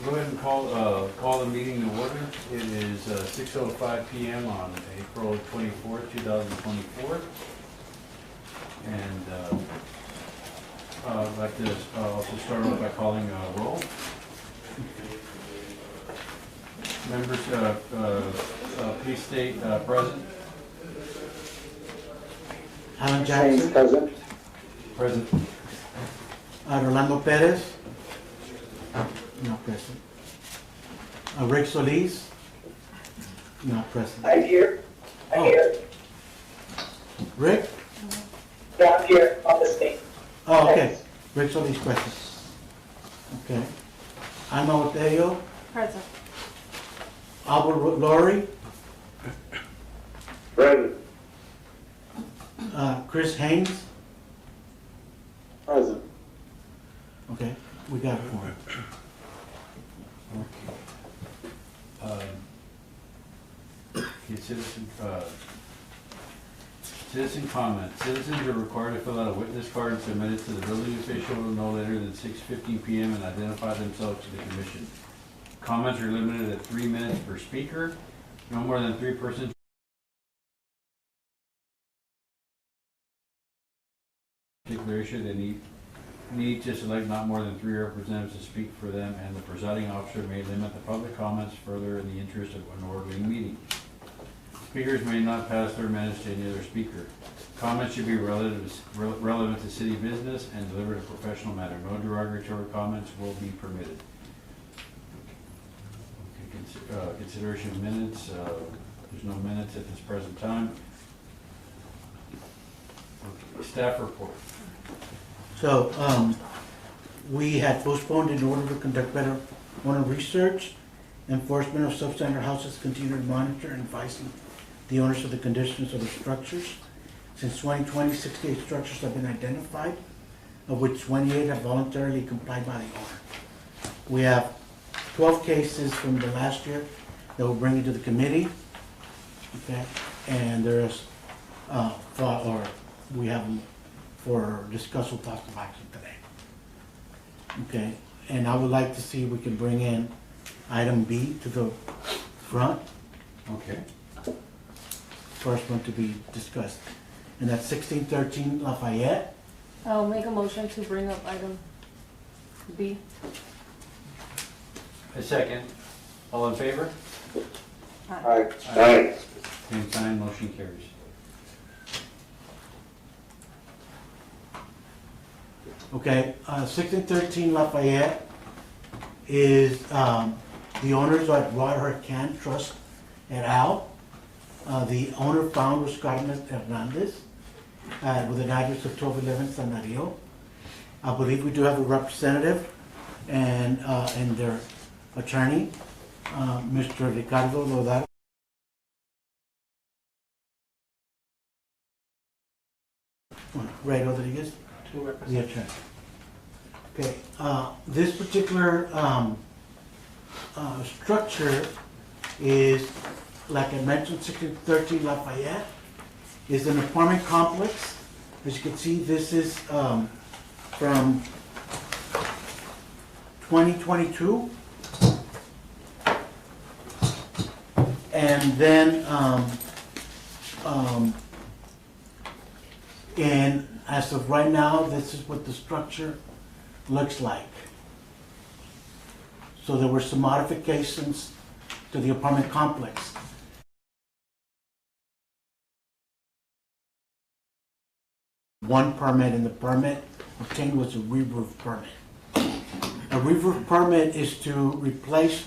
Go ahead and call the meeting to order. It is 6:05 PM on April 24th, 2024. And I'd like to also start off by calling roll. Members, please state present. Alan Jackson, Present. Present. Rolando Perez, not present. Rick Solis, not present. I'm here. I'm Oh. here. Rick? Yeah, I'm here on the stage. Oh, okay. Rick Solis present. Okay. Alma Botello, Present. Albert Laurie, Present. Chris Haynes. Present. Okay, we got four. Okay, citizen comment. Citizens are required to fill out a witness card and submit it to the building official no later than 6:15 PM and identify themselves to the commission. Comments are limited at 3 minutes per speaker. No more than 3 persons. Particular issue, they need to select not more than 3 representatives to speak for them, and the presiding officer may limit the public comments further in the interest of an orderly meeting. Speakers may not pass their minutes to any other speaker. Comments should be relevant to city business and delivered in a professional manner. No derogatory comments will be permitted. Okay, consideration of minutes. There's no minutes at this present time. Okay, staff report. So, we had postponed in order to conduct better owner research. Enforcement of substandard houses continue to monitor and advising the owners of the conditions of the structures. Since 2020, 68 structures have been identified, of which 28 have voluntarily complied by the owner. We have 12 cases from the last year that we'll bring into the committee. Okay, and there's, we have them for discussion, possible action today. Okay, and I would like to see if we can bring in item B to the front, Okay. first one to be discussed. And that's 1613 Lafayette. I'll make a motion to bring up item B. A second. All in favor? Aye. Aye. Same sign, motion carries. Okay, 1613 Lafayette is the owners are at Water Can Trust et al. The owner found was Carmen Hernandez with an address of 1211 San Dario. I believe we do have a representative and their attorney, Mr. Ricardo Lodaro. Ray Rodriguez, the attorney. Okay, this particular structure is, like I mentioned, 1613 Lafayette, is an apartment complex. As you can see, this is from 2022. And then, and as of right now, this is what the structure looks like. So there were some modifications to the apartment complex. One permit, and the permit obtained was a re-roof permit. A re-roof permit is to replace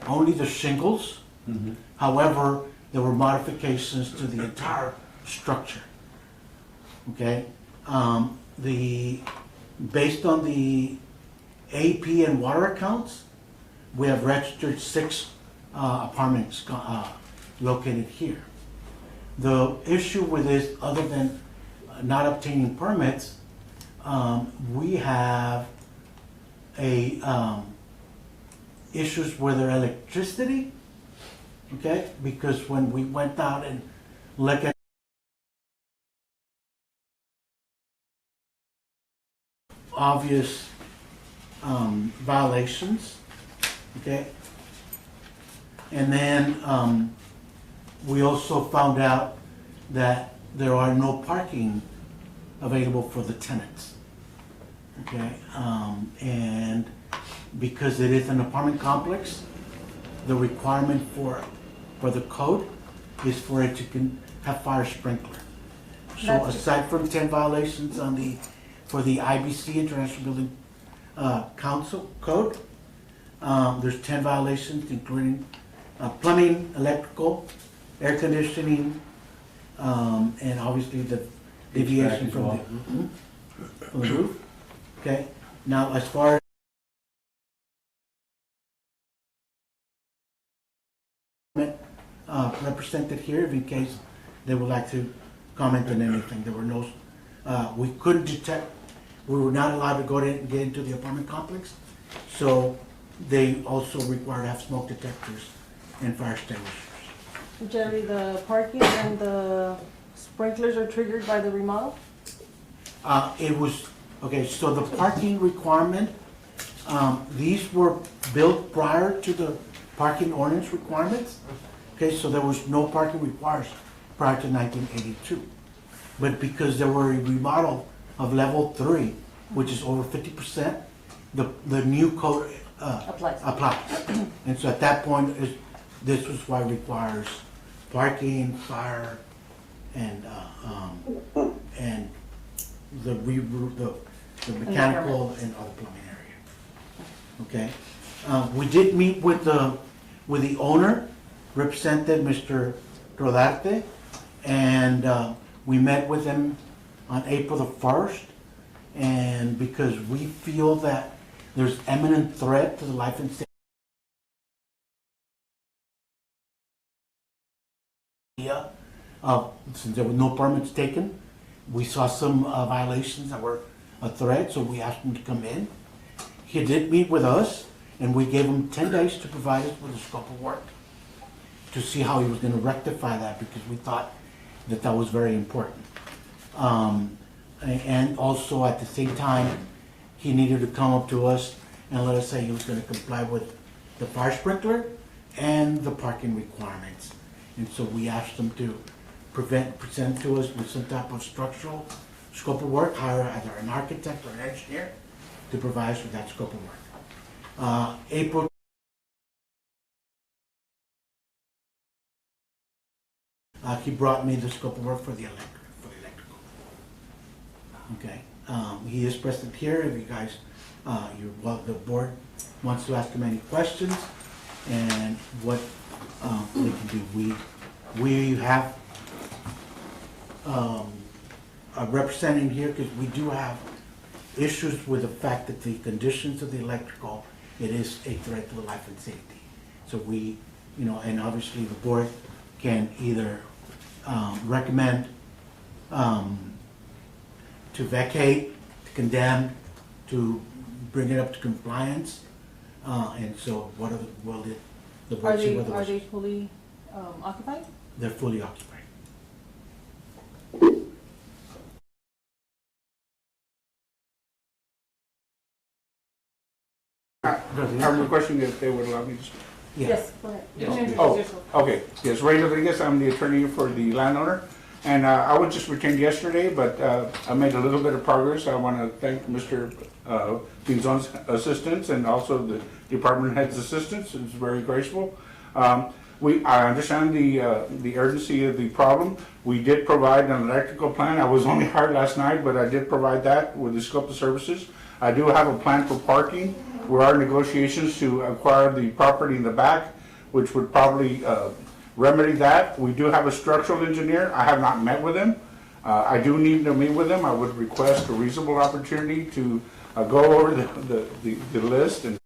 only the shingles. Mm-hmm. However, there were modifications to the entire structure. Okay, based on the AP and water accounts, we have registered 6 apartments located here. The issue with this, other than not obtaining permits, we have issues with their electricity. Okay, because when we went out and looked at obvious violations, Okay? And then, we also found out that there are no parking available for the tenants. Okay, and because it is an apartment complex, the requirement for the code is for it to have fire sprinkler. So That's- aside from 10 violations for the IBC, International Building Council Code, there's 10 violations including plumbing, electrical, air conditioning, and obviously the deviation HVAC as from well. from the roof. Okay, now as far as represented here, in case they would like to comment on anything, there were no, we couldn't detect, we were not allowed to go to get into the apartment complex, so they also require to have smoke detectors and fire extinguishers. Jerry, the parking and the sprinklers are triggered by the remodel? It was, okay, so the parking requirement, these were built prior to the parking ordinance requirements. Okay, so there was no parking required prior to 1982. But because there were a remodel of level 3, which is over 50%, the new code Applies. applies. And so at that point, this was why it requires parking, fire, and the mechanical and other plumbing area. Okay? We did meet with the owner, represented Mr. Rodarte, and we met with him on April the 1st, and because we feel that there's imminent threat to the life and safety since there were no permits taken, we saw some violations that were a threat, so we asked him to come in. He did meet with us, and we gave him 10 days to provide us with a scope of work to see how he was going to rectify that, because we thought that that was very important. And also at the same time, he needed to come up to us and let us say he was going to comply with the fire sprinkler and the parking requirements. And so we asked him to present to us with some type of structural scope of work, hire either an architect or an engineer to provide us with that scope of work. April he brought me the scope of work for the electrical. Okay, he is present here. If you guys, the board wants to ask him any questions, and what we can do. We have a representative here because we do have issues with the fact that the conditions of the electrical, it is a threat to the life and safety. So we, and obviously the board can either recommend to vacate, to condemn, to bring it up to compliance. And so what are the board see whether Are they fully occupied? they're fully occupied. I'm requesting that they would allow me to speak. Yeah. Yes, go ahead. You can introduce Oh, yourself. okay. Yes, Ray Rodriguez, I'm the attorney for the landowner. And I was just retained yesterday, but I made a little bit of progress. I want to thank Mr. Pinzon's assistance and also the department head's assistance. It's very graceful. I understand the urgency of the problem. We did provide an electrical plan. I was only hired last night, but I did provide that with the scope of services. I do have a plan for parking. We are in negotiations to acquire the property in the back, which would probably remedy that. We do have a structural engineer. I have not met with him. I do need to meet with him. I would request a reasonable opportunity to go over the list and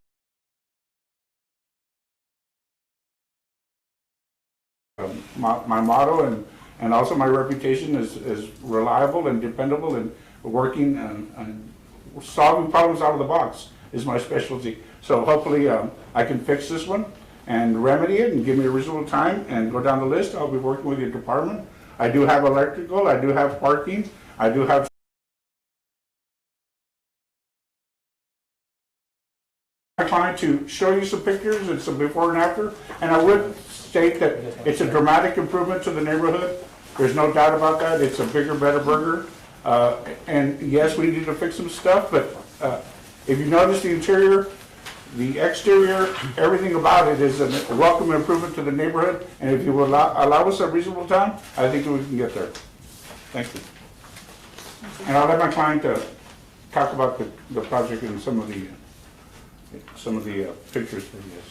my motto and also my reputation is reliable and dependable and working and solving problems out of the box is my specialty. So hopefully I can fix this one and remedy it and give me a reasonable time and go down the list. I'll be working with your department. I do have electrical, I do have parking, I do have client to show you some pictures and some before and after, and I would state that it's a dramatic improvement to the neighborhood. There's no doubt about that. It's a bigger, better burger. And yes, we need to fix some stuff, but if you notice the interior, the exterior, everything about it is a welcome improvement to the neighborhood. And if you will allow us a reasonable time, I think we can get there. Thank you. And I'll let my client talk about the project and some of the pictures that he has.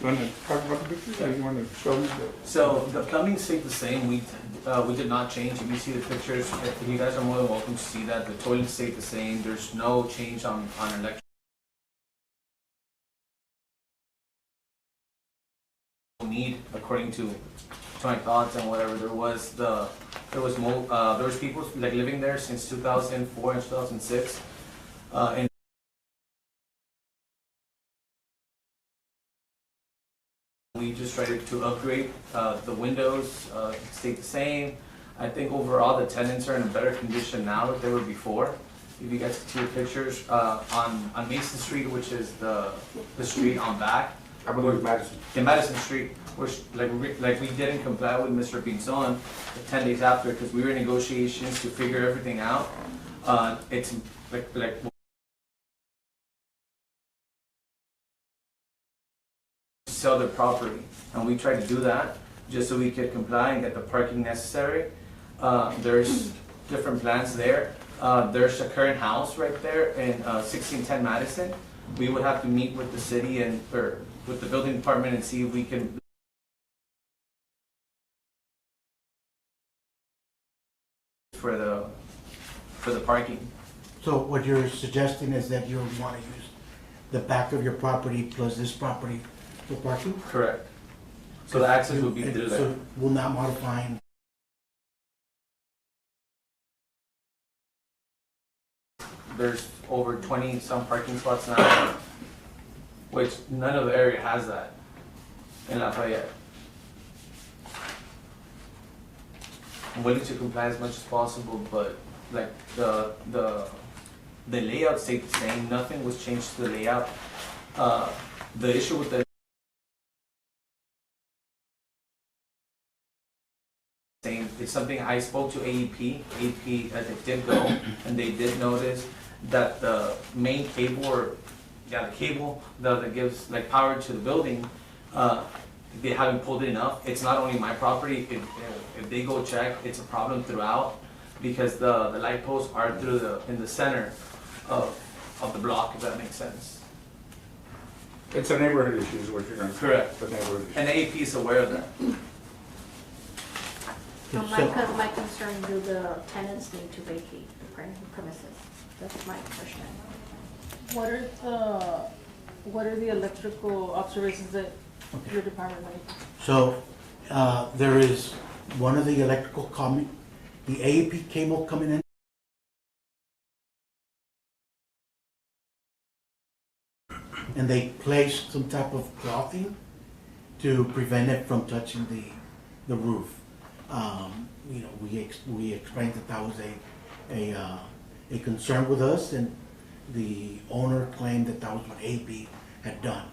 You want to talk about the pictures, or you want to show me the? So the plumbing stayed the same. We did not change. If you see the pictures, if you guys are more than welcome to see that. The toilet stayed the same. There's no change on electric need, according to my thoughts and whatever. There was people like living there since 2004 and 2006, and we just tried to upgrade. The windows stayed the same. I think overall the tenants are in a better condition now than they were before. If you guys can see the pictures on Mason Street, which is the street on back. I believe Madison. In Madison Street, which like we didn't comply with Mr. Pinzon 10 days after because we were in negotiations to figure everything out. It's like sell their property, and we tried to do that just so we could comply and get the parking necessary. There's different plans there. There's a current house right there in 1610 Madison. We would have to meet with the city or with the building department and see if we can for the parking. So what you're suggesting is that you want to use the back of your property plus this property for parking? Correct. So the access would be through there. So we're not modifying. There's over 20 some parking spots now, which none of the area has that in Lafayette. I'm willing to comply as much as possible, but like the layout stayed the same. Nothing was changed to the layout. The issue with the same, it's something I spoke to AEP. AEP they did go and they did notice that the main cable the cable that gives like power to the building, they haven't pulled it enough. It's not only my property. If they go check, it's a problem throughout because the light posts are in the center of the block, if that makes sense. It's a neighborhood issue is what you're going to say. Correct. The neighborhood issue. And AEP is aware of that. So my concern, do the tenants need to vacate the premises? That's my question. What are the electrical observations that your department made? So there is one of the electrical the AEP cable coming in. And they placed some type of clothing to prevent it from touching the roof. You know, we explained that was a concern with us, and the owner claimed that was what AEP had done.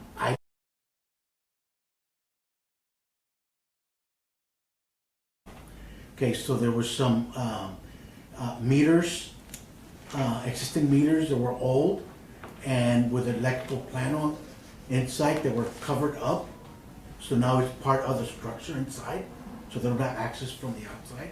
Okay, so there were some meters, existing meters that were old, and with electrical panel inside that were covered up. So now it's part of the structure inside, so they don't have access from the outside.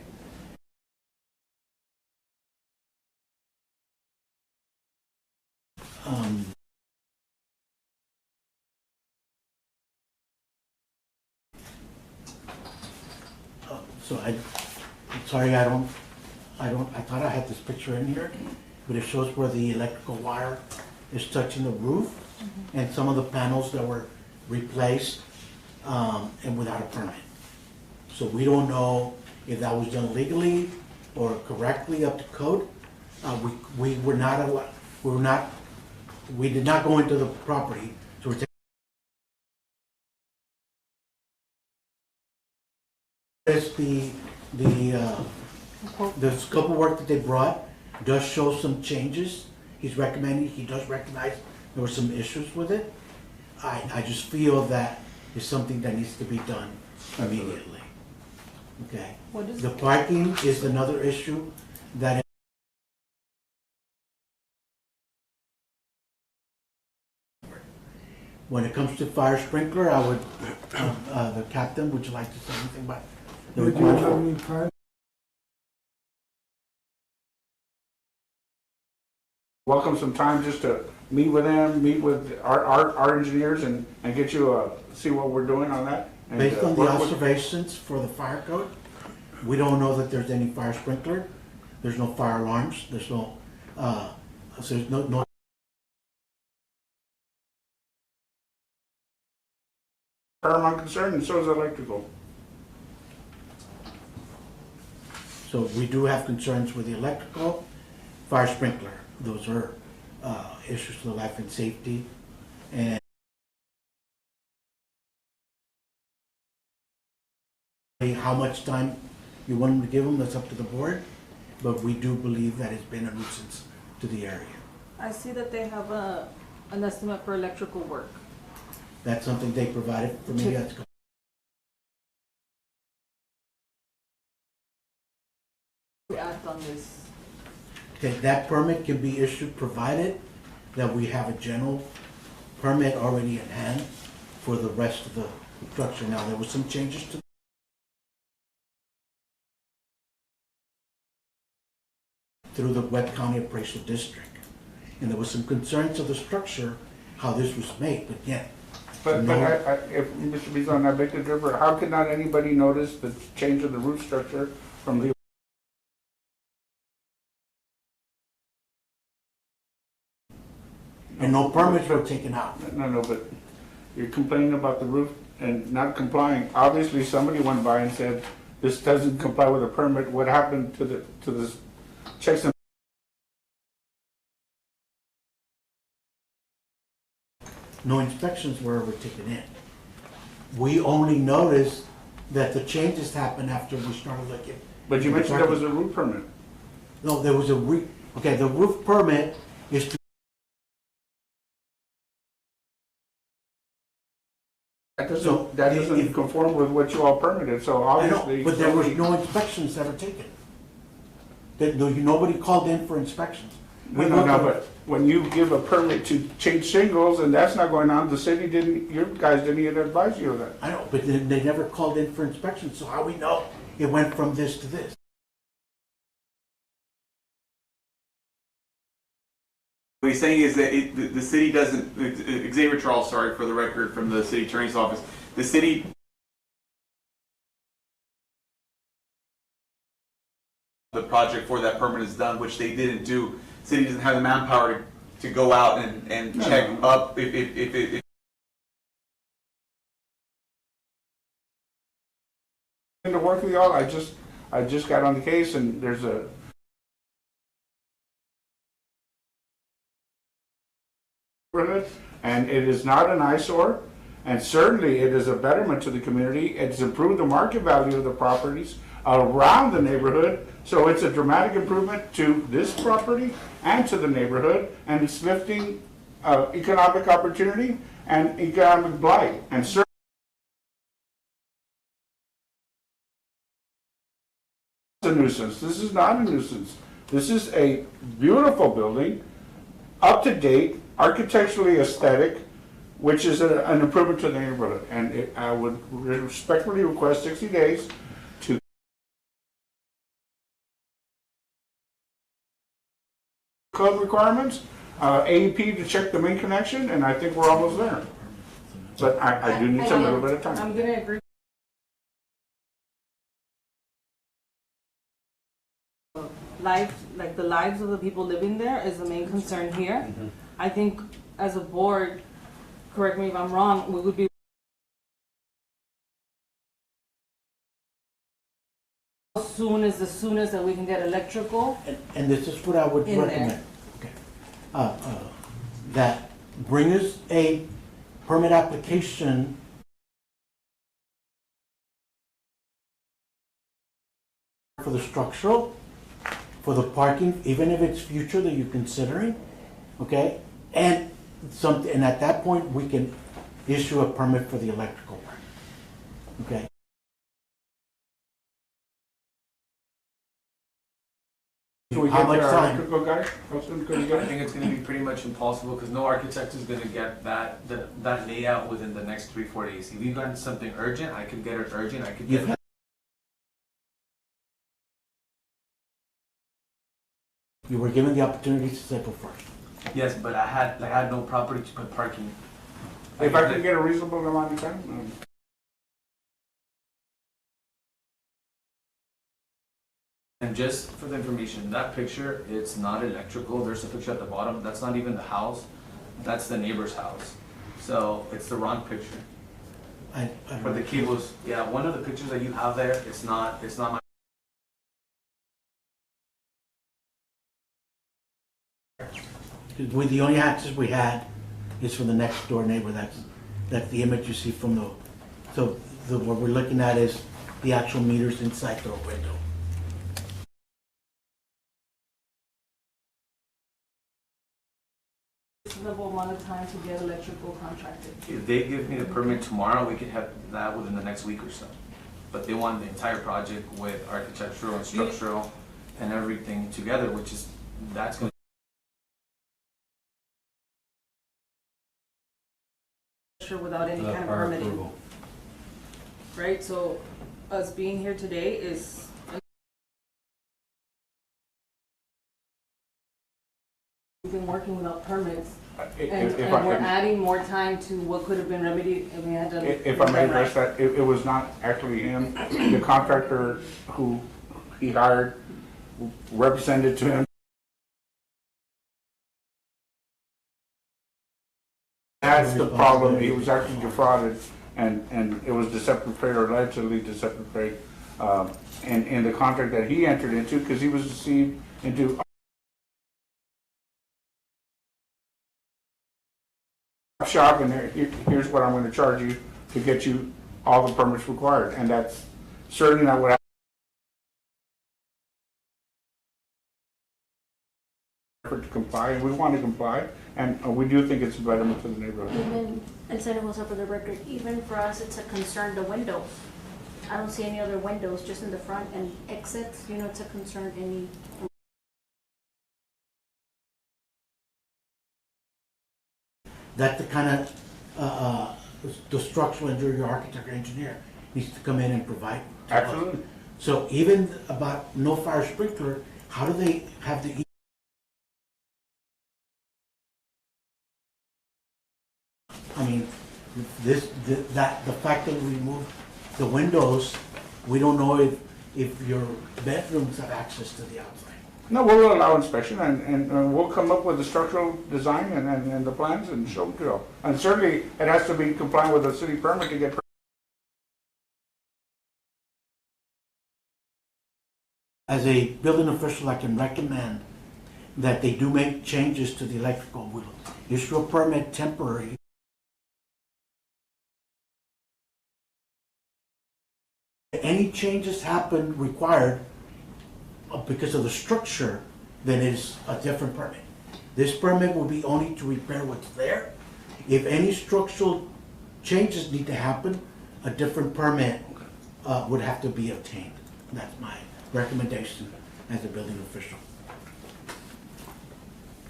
So I'm sorry, I thought I had this picture in here, but it shows where the electrical wire is touching the roof, and some of the panels that were replaced, and without a permit. So we don't know if that was done legally or correctly up to code. We were not allowed, we did not go into the property, so we're taking the scope of work that they brought does show some changes he's recommending, he does recognize there were some issues with it. I just feel that is something that needs to be done immediately. Okay? What is, The parking is another issue that when it comes to fire sprinkler, I would, the captain, would you like to say anything about the requirement? Welcome some time just to meet with them, meet with our engineers and get you, see what we're doing on that. And, Based on the work with- observations for the fire code, we don't know that there's any fire sprinkler, there's no fire alarms, there's no, so there's no. Paramount concern, and so is electrical. So we do have concerns with the electrical, fire sprinkler. Those are issues to life and safety. And how much time you want them to give them, that's up to the board. But we do believe that it's been a nuisance to the area. I see that they have an estimate for electrical work. That's something they provided for me. That's To act on this. okay, that permit can be issued provided that we have a general permit already in hand for the rest of the structure. Now, there was some changes to through the Webb County Appraisal District. And there was some concerns of the structure, how this was made, but yet, But No. if, Mr. Bison, I beg to differ, how could not anybody notice the change of the roof structure from the and no permits were taken out. No, but you're complaining about the roof and not complying. Obviously, somebody went by and said, this doesn't comply with a permit. What happened to the checks and No inspections were ever taken in. We only noticed that the changes happened after we started looking. but you mentioned there was a roof permit. No, there was okay, the roof permit is to, So, That if- doesn't conform with what you all permitted, so I know, obviously. but there was no inspections ever taken. Nobody called in for inspections. We No, looked at- but when you give a permit to change shingles and that's not going on, the city didn't, your guys didn't even advise you of that. I know, but they never called in for inspections, so how we know it went from this to this? What he's saying is that the city doesn't, Xavier Charles, sorry for the record from the city attorney's office, the city the project for that permit is done, which they didn't do. City doesn't have the manpower to go out and No. check up if To work with y'all, I just got on the case and there's a and it is not an eyesore, and certainly it is a betterment to the community. It's improved the market value of the properties around the neighborhood, so it's a dramatic improvement to this property and to the neighborhood, and it's lifting economic opportunity and economic blight, and certainly a nuisance. This is not a nuisance. This is a beautiful building, up to date, architecturally aesthetic, which is an improvement to the neighborhood. And I would respectfully request 60 days to code requirements, AEP to check the main connection, and I think we're almost there. But I do need some little bit of time. I'm gonna agree. Life, like the lives of the people living there is the main concern here. I think as a board, correct me if I'm wrong, we would be as soon as the soonest that we can get electrical. And this is what I would In there. recommend. Okay. That bring us a permit application for the structural, for the parking, even if it's future that you're considering, okay? And something, and at that point, we can issue a permit for the electrical work, okay? Can we How get much our time? electrical guy? How soon can we I get it? think it's gonna be pretty much impossible, because no architect is gonna get that layout within the next 3-4 days. If you got something urgent, I could get it urgent, I could You've get had- You were given the opportunity to April 1st. yes, but I had no property to put parking. If I can get a reasonable amount of time, And just for the information, that picture, it's not electrical, there's a picture at the bottom, that's not even the house, that's the neighbor's house. So it's the wrong picture. I don't For the know. cables, yeah, one of the pictures that you have there, it's not my. The only access we had is from the next door neighbor. That's the image you see from the, so what we're looking at is the actual meters inside the window. Reasonable amount of time to get electrical contracted. If they give me the permit tomorrow, we could have that within the next week or so. But they want the entire project with architectural and structural and everything together, which is, that's gonna. Without any kind of Prior permitting, approval. right? So us being here today is. We've been working without permits, and if I we're can, adding more time to what could have been remedied if we had done. if I may address that, it was not actually him. The contractor who he hired represented to him. That's the problem, he was actually defrauded, and it was deceptive trade, or allegedly deceptive trade, and in the contract that he entered into, because he was deceived into shop, and here's what I'm gonna charge you to get you all the permits required, and that's certainly not what effort to comply, and we want to comply, and we do think it's a betterment to the neighborhood. Even, and said it was over the record, even for us, it's a concern, the windows. I don't see any other windows, just in the front and exits, you know, it's a concern, any. That's the kind of, the structural engineer, your architect or engineer needs to come in and provide. to us. Absolutely. So even about no fire sprinkler, how do they have the? I mean, the fact that we moved the windows, we don't know if your bedrooms have access to the outside. No, we'll allow inspection, and we'll come up with the structural design and the plans and show them to you. And certainly, it has to be compliant with the city permit to get. As a building official, I can recommend that they do make changes to the electrical. We'll issue a permit temporary. Any changes happen required because of the structure, then it's a different permit. This permit will be only to repair what's there. If any structural changes need to happen, a different permit would have to be obtained. That's my recommendation as a building official.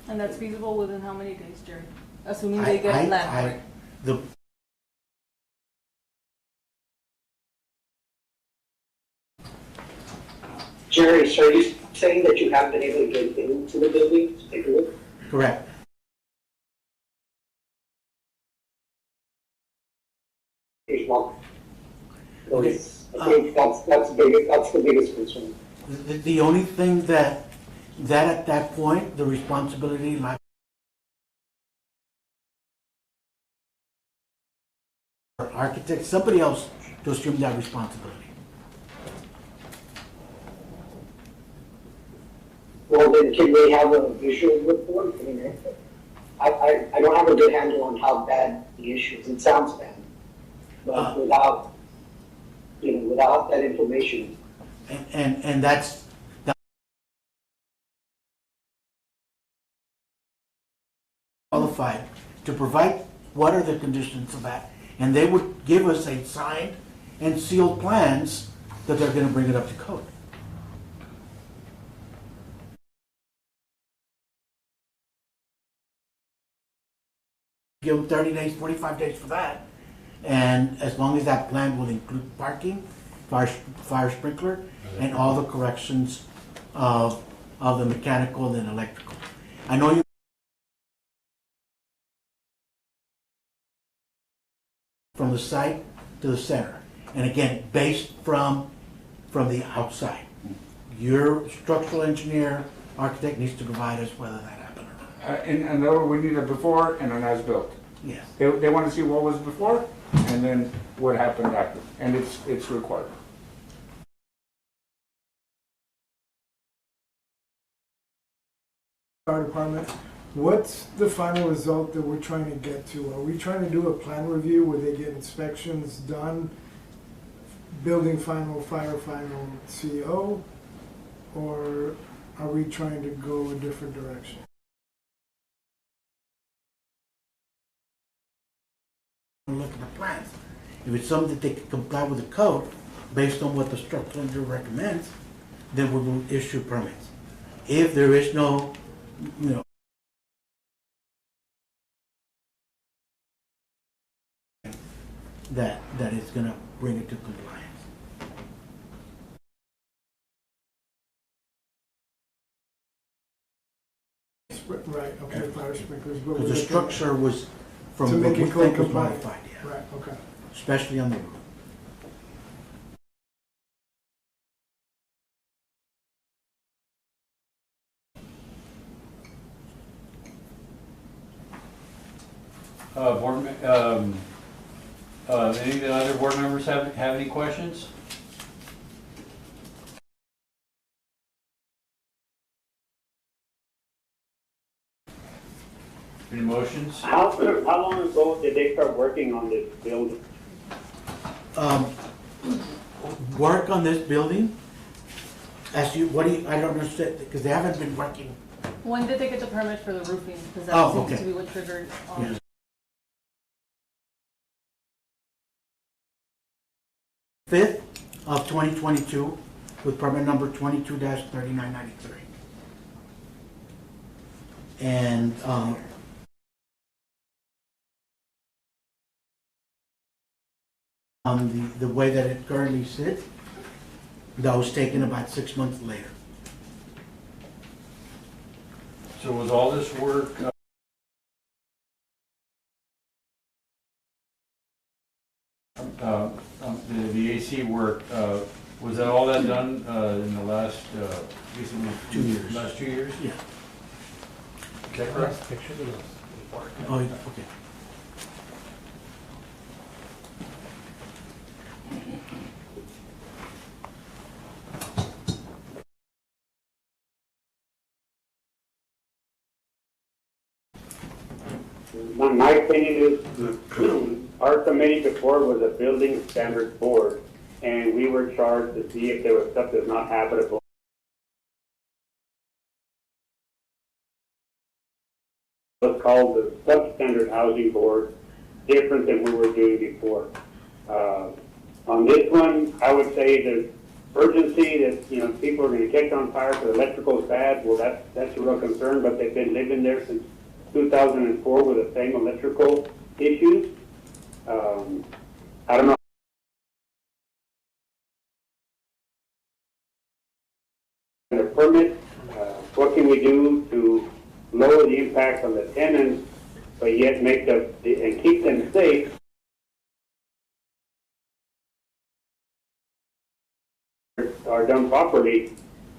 And that's feasible within how many days, Jerry? Assuming they get a land. The Jerry, so are you saying that you haven't been able to get into the building to take a look? Correct. There's one. So Okay. I think that's the biggest concern. The only thing that at that point, the responsibility lies for architect, somebody else to assume that responsibility. Well, then can they have a visual report? I mean, I don't have a good handle on how bad the issue is. It sounds bad. But without that information, And that's to provide what are the conditions of that, and they would give us a signed and sealed plans that they're gonna bring it up to code. Give them 30 days, 45 days for that, and as long as that plan will include parking, fire sprinkler, and all the corrections of the mechanical and electrical. I know you from the site to the center, and again, based from the outside. Your structural engineer, architect needs to provide us whether that happened or not. In other words, we need a before and an as-built. Yes. They want to see what was before and then what happened after, and it's required. Fire department, what's the final result that we're trying to get to? Are we trying to do a plan review where they get inspections done, building final, fire final, CO? Or are we trying to go a different direction? Look at the plans. If it's something that they can comply with the code based on what the structural engineer recommends, then we will issue permits. If there is no, you know, that is gonna bring it to compliance. Right, okay, fire sprinklers. but Because the we're looking- structure was, To from what make we it code think was compliant. modified, yeah, Right, okay. especially on the roof. Any of the other board members have any questions? Any motions? How long ago did they start working on this building? Work on this building, as you, I don't understand, because they haven't been working. When did they get the permit for the roofing? Because Oh, that seems okay. to be what triggered. Yeah. 5th of 2022 with permit number 22-3993. And, on the way that it currently sits, that was taken about 6 months later. So was all this work, the AC work, was that all that done in the last, recently? 2 years. Last 2 years? Yeah. Is that correct? Oh, okay. My opinion is, our committee before was a building standards board, and we were charged to see if there was stuff that's not habitable. What's called the substandard housing board, different than we were doing before. On this one, I would say the urgency that, you know, people are gonna catch on fire because electrical is bad, well, that's a real concern, but they've been living there since 2004 with the same electrical issues. I don't know. The permit, what can we do to lower the impact on the tenants, but yet make and keep them safe? Are done properly,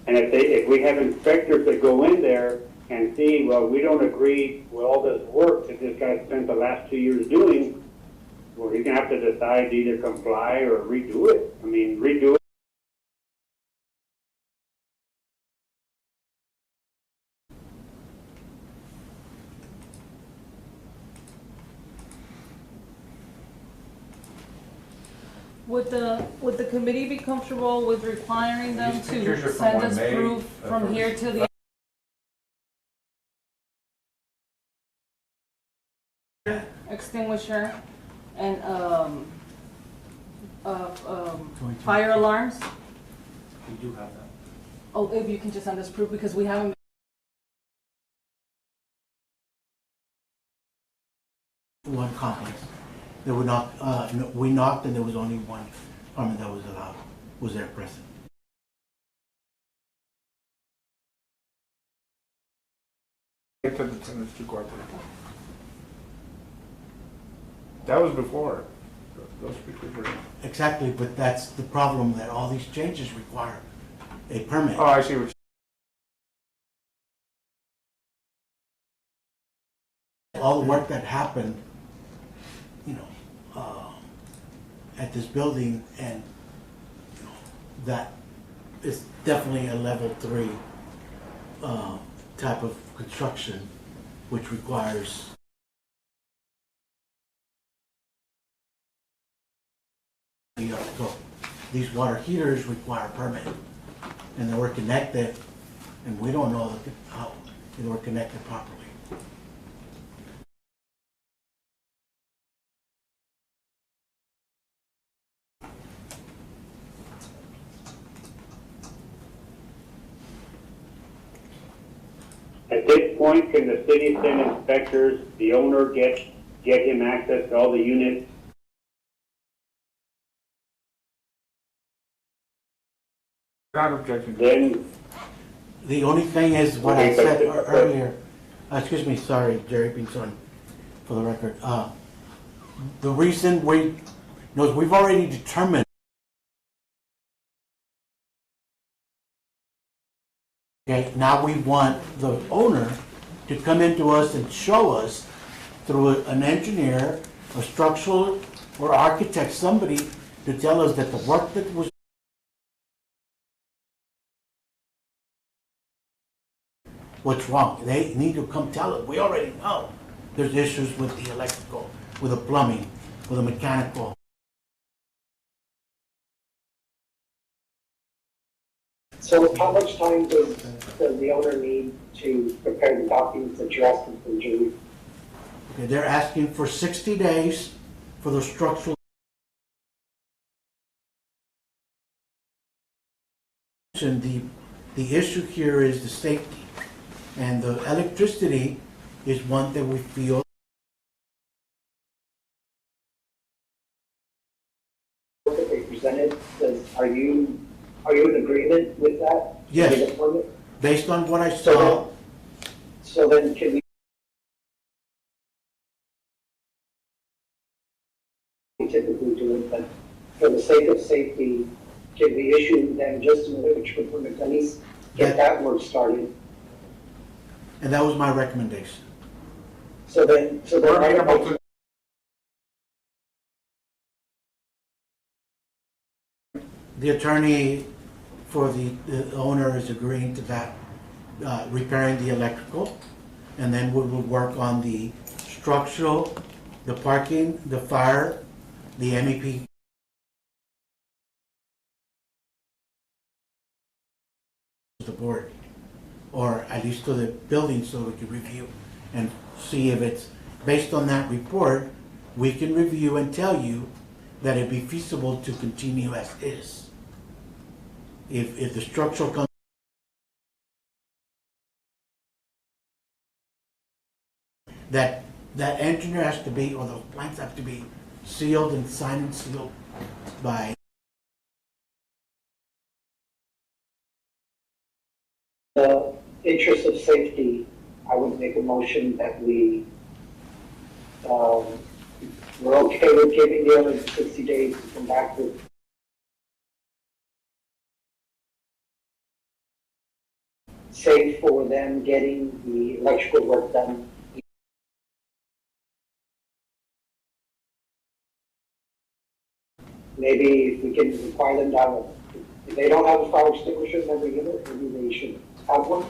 and if we have inspectors that go in there and see, well, we don't agree with all this work that this guy spent the last 2 years doing, well, he's gonna have to decide to either comply or redo it. I mean, redo it. Would the committee be comfortable with requiring them These pictures are to from send when us they, proof from here to the extinguisher and, fire alarms. We do have that. Oh, if you can just send us proof, because we haven't. One complex. There were not, we knocked and there was only one apartment that was allowed, was there present. Get to the tenants to cooperate. That was before. Those speakers were. Exactly, but that's the problem, that all these changes require a permit. Oh, I see what All the work that happened, you know, at this building, and you know, that is definitely a level 3 type of construction, which requires so these water heaters require a permit, and they were connected, and we don't know how they were connected properly. At this point, can the city send inspectors, the owner get him access to all the units? Not objecting. Then, The only thing is what I Okay, but said the- earlier, excuse me, sorry, Jerry Pinzon, for the record. The reason we've already determined. Okay, now we want the owner to come into us and show us through an engineer, a structural or architect, somebody to tell us that the work that was what's wrong. They need to come tell us. We already know there's issues with the electrical, with the plumbing, with the mechanical. So how much time does the owner need to prepare the documents that you're asking for, Julie? Okay, they're asking for 60 days for the structural. And the issue here is the safety, and the electricity is one that we feel. That they presented, are you in agreement with that? Yes. With the permit? Based on what I saw, So then can we typically do it, but for the sake of safety, can we issue them just an electrical permit, at least get that work started? and that was my recommendation. So then We're right amenable about, The attorney for the owner is agreeing to that, repairing the electrical, and then we will work on the structural, the parking, the fire, the MEP. The board, or at least to the building, so we can review and see if it's, based on that report, we can review and tell you that it'd be feasible to continue as is. If the structural comes. That engineer has to be, or those plans have to be sealed and signed and sealed by. the interest of safety, I would make a motion that we're okay with giving the owner 60 days to come back with safe for them getting the electrical work done. Maybe if we can require them down, if they don't have a fire extinguisher in every unit, maybe they should have one.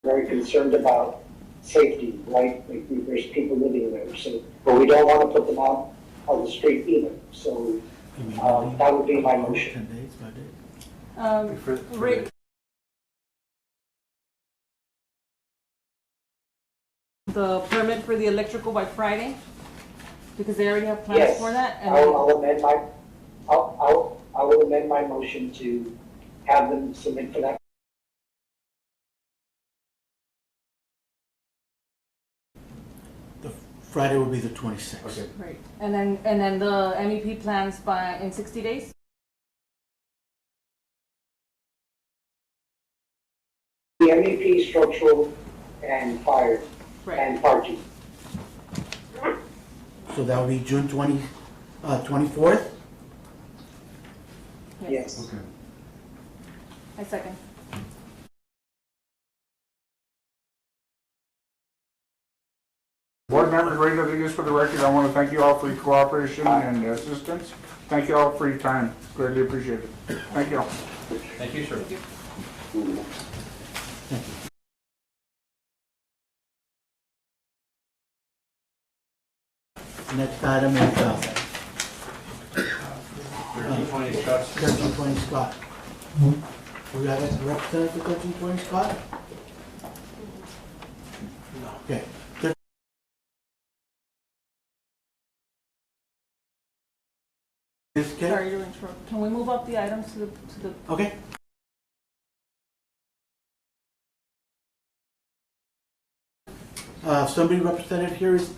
Very concerned about safety, right? Like, there's people living there, so, but we don't want to put them out on the street either, so that would be my motion. 10 days, 5 days. Rick, the permit for the electrical by Friday? Because they already have plans Yes, for that, and I'll amend my, I will amend my motion to have them submit for that. The Friday will be the 26th. Okay. right, and then the MEP plans in 60 days? The MEP structural and fire Right, and parking. So that will be June 24th? Yes. Okay. I second. Board members, Ray Rodriguez for the record, I want to thank you all for your cooperation and assistance. Thank you all for your time, greatly appreciated. Thank you all. Thank you, sir. Next item is 1320 Scott's. 1320 Scott. We got a representative for 1320 Scott? Okay. This kid? Sorry to interrupt. Can we move up the items to the Okay. Somebody represented here is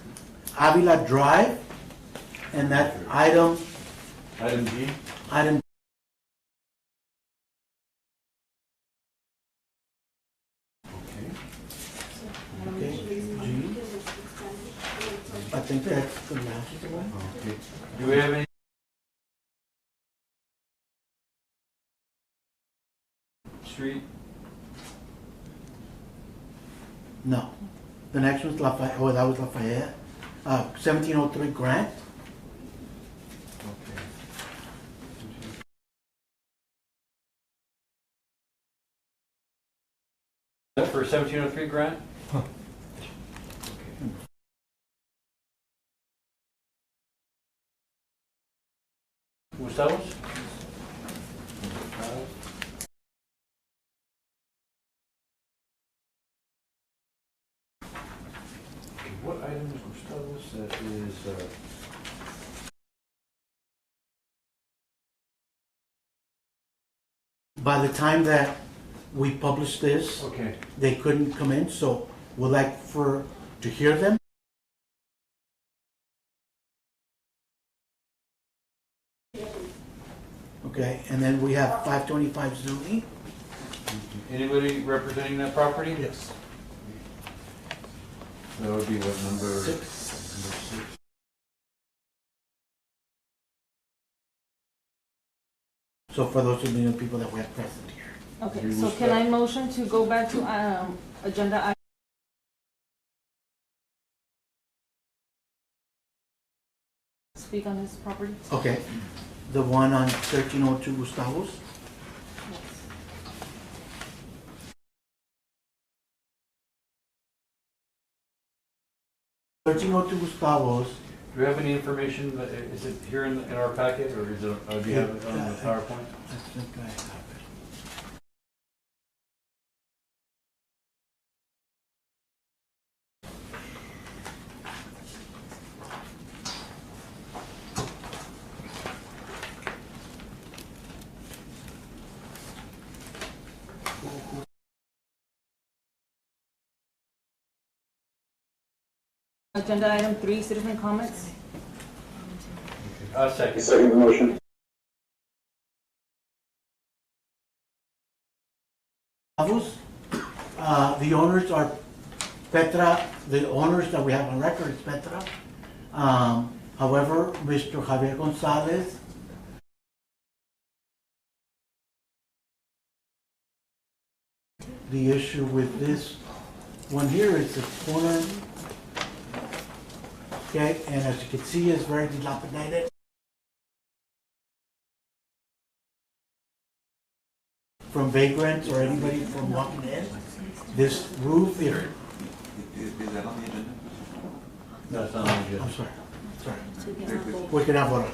Avila Drive, and that item, Item G. item Okay. Okay, G. I think that's the last one. Okay. Do we have any? Street? No. The next one's Lafayette, oh, that was Lafayette. 1703 Grant. Okay. Is that for 1703 Grant? Okay. Gustavos? Okay, what item is Gustavos? That is, By the time that we publish this, okay. they couldn't come in, so we'd like to hear them. Okay, and then we have 525 Zuni. Anybody representing that property? Yes. That would be what, number? 6. Number 6. So for those of the people that we have present here. Okay, We so will can I start- motion to go back to agenda item? Speak on his property? Okay, the one on 1302 Gustavos. Yes. Oh two Gustavos. Do we have any information, is it here in our packet, or is it, do you have it on the PowerPoint? I think I have it. Agenda item 3, citizen comments. Second. Second motion. Gustavos. The owners are Petra, the owners that we have on record is Petra. However, Mr. Javier Gonzalez the issue with this one here is the corner. Okay, and as you can see, it's very dilapidated. From vagrants or anybody from walking in. This roof here, Is that on the agenda? No, it's not on the agenda. I'm sorry. We can have one.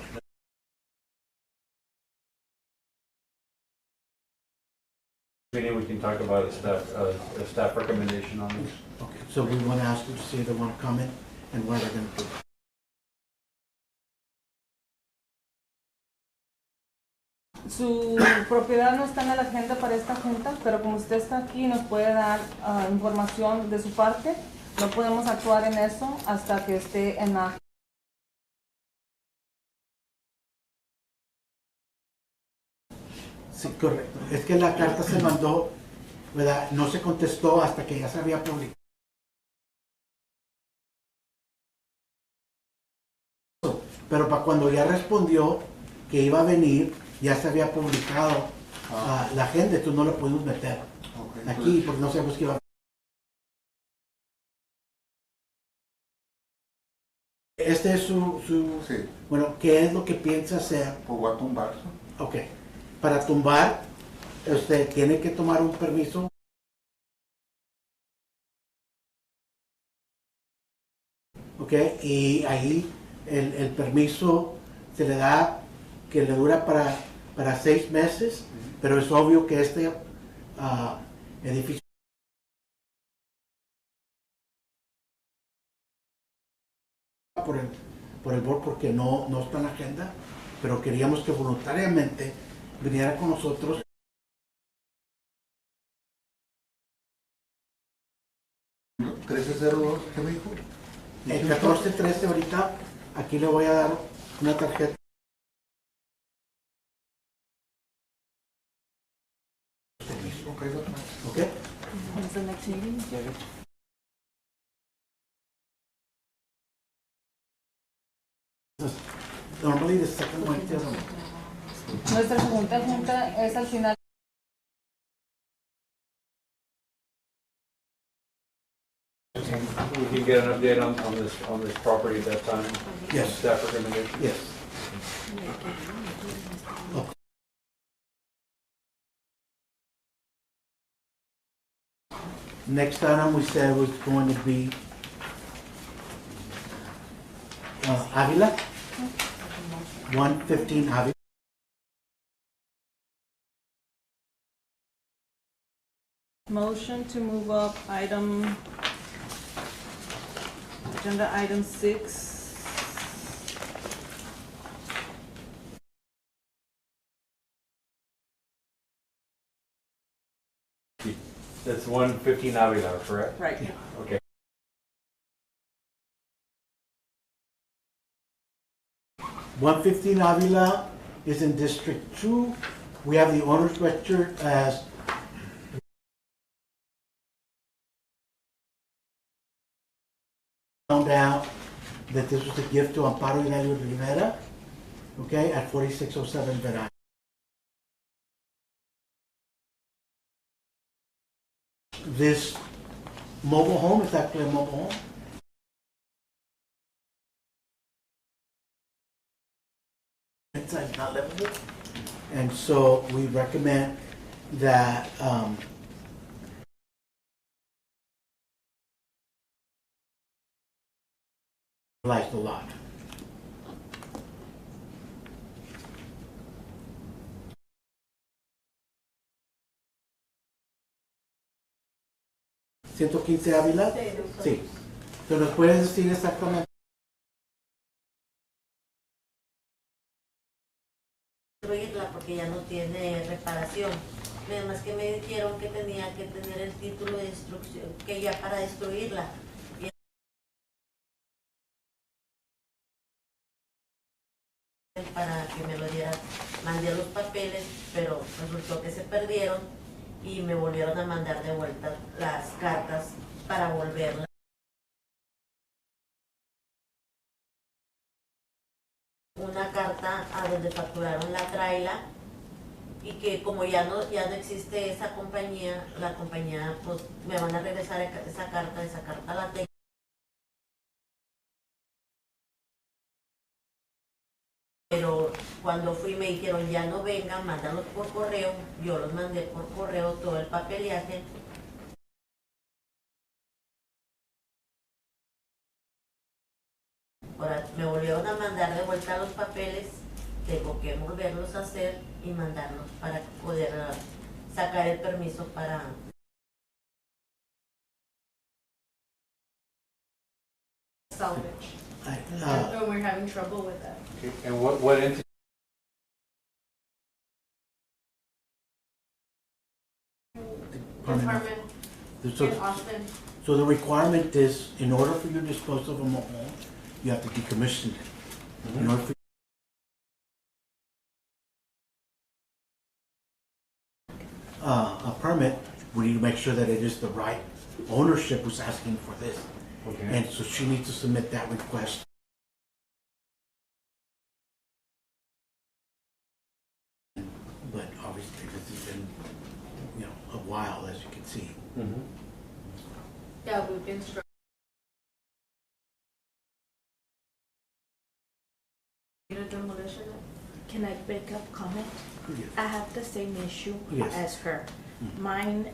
Meeting, we can talk about a staff recommendation on this. Okay, so we want to ask you to see if they want to comment and what they're going to do. Su propiedad no está en la agenda para esta junta, pero como usted está aquí y nos puede dar información de su parte, no podemos actuar en eso hasta que esté en la. Sí, correcto. Es que la carta se mandó, ¿verdad? No se contestó hasta que ya se había publicado. Pero para cuando ya respondió que iba a venir, ya se había publicado la agenda, entonces no lo pudimos meter aquí porque no sabemos qué iba a. Este es Sí. Bueno, ¿qué es lo que piensa hacer? Pues voy a tumbar. Ok, para tumbar, usted tiene que tomar un permiso. Ok, y ahí el permiso se le da, que le dura para 6 meses, pero es obvio que este edificio por el board porque no está en la agenda, pero queríamos que voluntariamente viniera con nosotros. ¿1302? ¿Qué me dijo? El 1413 ahorita, aquí le voy a dar una tarjeta. Ok. When's the next meeting? Normally the second Wednesday of the month. Nuestra segunda junta es al final. We can get an update on this property at that time? Yes. Staff recommendation? Yes. Next item we said was going to be Avila, 115 Avila. Motion to move up agenda item 6. That's 115 Avila, correct? Right. Okay. One 115 Avila is in District 2. We have the owner's register as found out that this was a gift to Amparo Hilario Rivera, okay, at 4607 Verano. This mobile home is actually a mobile home. Inside not livable. And so we recommend that utilize the lot. ¿115 Ávila? Sí. ¿Te nos puedes decir exactamente? Destruirla porque ya no tiene reparación. Además que me dijeron que tenía que tener el título de destrucción, que ya para destruirla. Para que me lo diera, mandé los papeles, pero resultó que se perdieron y me volvieron a mandar de vuelta las cartas para volverla. Una carta a donde facturaron la traila y que como ya no existe esa compañía, la compañía pues me van a regresar esa carta la tengo. Pero cuando fui me dijeron ya no vengan, mándalos por correo, yo los mandé por correo todo el papeleaje. Ahora me volvieron a mandar de vuelta los papeles, tengo que volverlos a hacer y mandarlos para poder sacar el permiso para... salvage. I- And we're having trouble with that. Okay, and what entity? Department So, in Austin. so the requirement is, in order for you to dispose of a mobile home, you have to decommission it. In order for a permit, we need to make sure that it is the right ownership who's asking for this. Okay. And so she needs to submit that request. But obviously, this has been, a while, as you can see. Mhm. Yeah, we've been struggling. Need a demolition? Can I make a comment? Yes. I have the same issue Yes. as her. Mhm. Mine,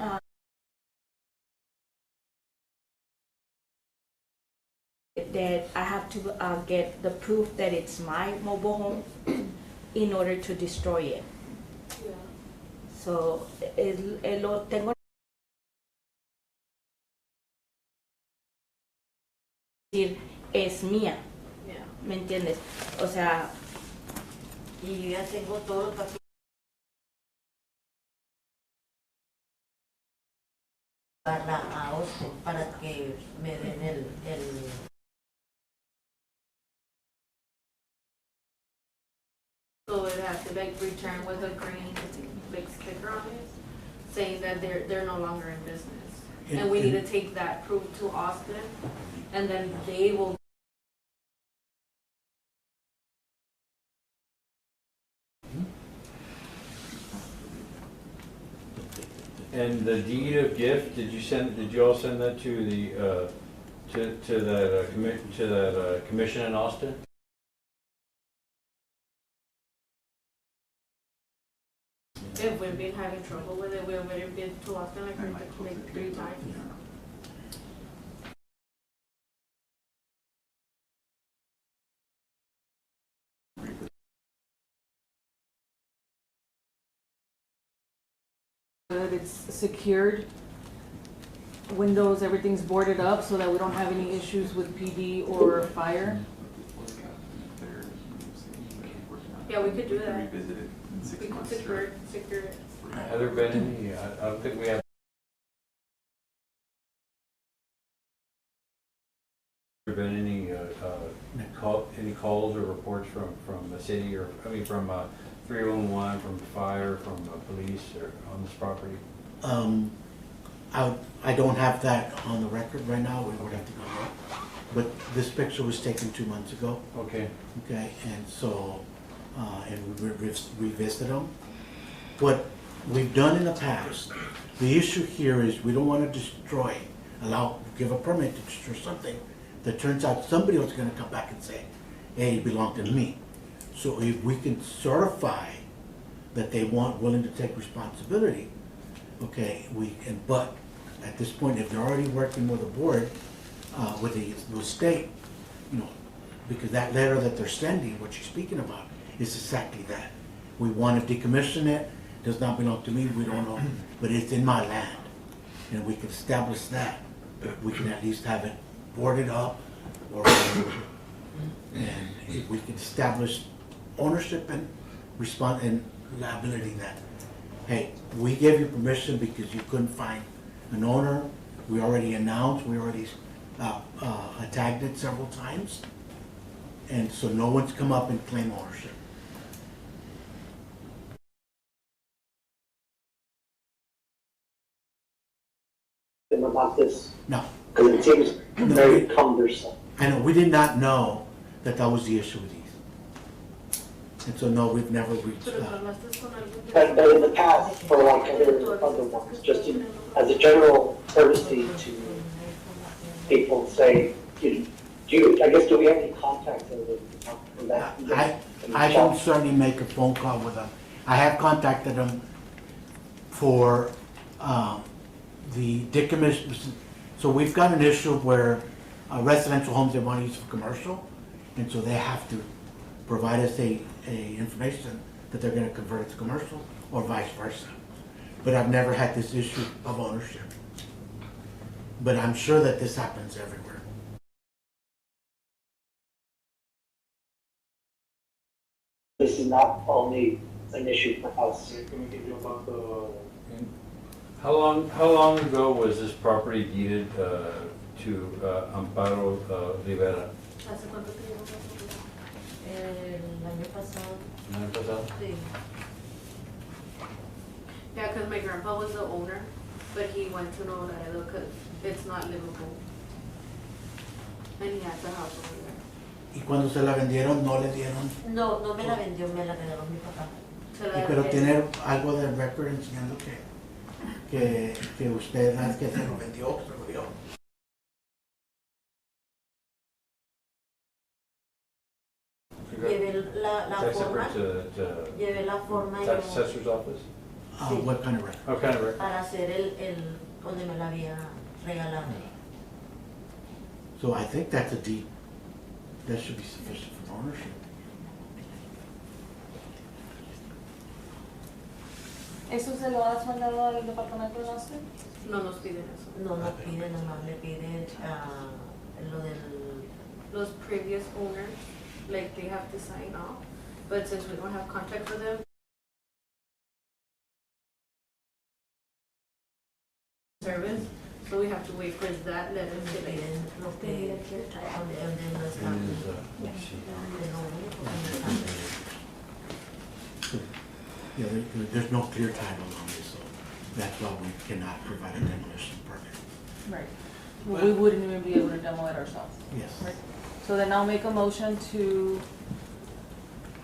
that I have to get the proof that it's my mobile home in order to destroy it. Yeah. So, lo tengo decir, es mía, Yeah. ¿me entiendes? O sea, Y yo ya tengo todos los papeles a Austin para que me den el So it has to like return with a green big sticker on it, saying that they're no longer in business. And we need to take that proof to Austin, and then they will. And the deed of gift, did you all send that to the, to that commission in Austin? If we've been having trouble with it, we've already been to Austin like 3 times. That it's secured, windows, everything's boarded up so that we don't have any issues with PD or fire. Yeah, we could do that. Revisit it in 6 We could months. secure it. Have there been any, I don't think we have. There been any, any calls or reports from the city or, from 311, from fire, from police or on this property? I don't have that on the record right now, we would have to go look. But this picture was taken 2 months ago, Okay. okay, and so, and we revisited them. What we've done in the past, the issue here is we don't want to destroy, give a permit to destroy something that turns out somebody else is gonna come back and say, hey, it belonged to me. So if we can certify that they willing to take responsibility, okay, but at this point, if they're already working with the board, with the state, because that letter that they're sending, what you're speaking about, is exactly that. We want to decommission it, does not belong to me, we don't know, but it's in my land. And we can establish that, we can at least have it boarded up, or, and if we can establish ownership and liability that, hey, we gave you permission because you couldn't find an owner, we already announced, we already tagged it several times, and so no one's come up and claimed ownership. Them about this, No, because it seems very cumbersome. I know, we did not know that that was the issue with these. And so, no, we've never reached Pero that. hablaste con algún But in the past, for like other ones, just as a general courtesy to people, say, I guess, do we have any contacts from that? I don't certainly make a phone call with them. I have contacted them for the decommission. So we've got an issue where residential homes they want to use for commercial, and so they have to provide us a information that they're going to convert it to commercial or vice versa. but I've never had this issue of ownership. But I'm sure that this happens everywhere. This is not only an issue for us. How long ago was this property deeded to Amparo Rivera? ¿Hace cuánto tiempo pasó? El año pasado. ¿El año pasado? Sí. Yeah, because my grandpa was the owner, but he went to Nuevo Laredo because it's not livable. And he has a house over there. Y cuando se la vendieron, no le dieron. No, no me la vendió, me la regaló mi papá. Se la- Pero tener algo de record enseñando que usted es que se lo vendió, se lo dio. Llevé la Tax forma, separate to llevé la forma y tax yo- assessor's office? Sí. What kind of record? What kind of record? para hacer el donde me la había regalado. So I think that's a deed. That should be sufficient for ownership. ¿Eso se lo has mandado al departamento de Austin? No nos piden eso. No nos piden, nomás le piden lo del... Los previous owners, like they have to sign off, but since we don't have contact with them, service, so we have to wait for that letter Le to like, piden lo They need que... a clear title. donde no está... It is, let's see. donde no único que no está. Yeah, there's no clear title on this, so that's why we cannot provide a demolition permit. Right. We wouldn't even be able to demo it ourselves. Yes. Right. So then I'll make a motion to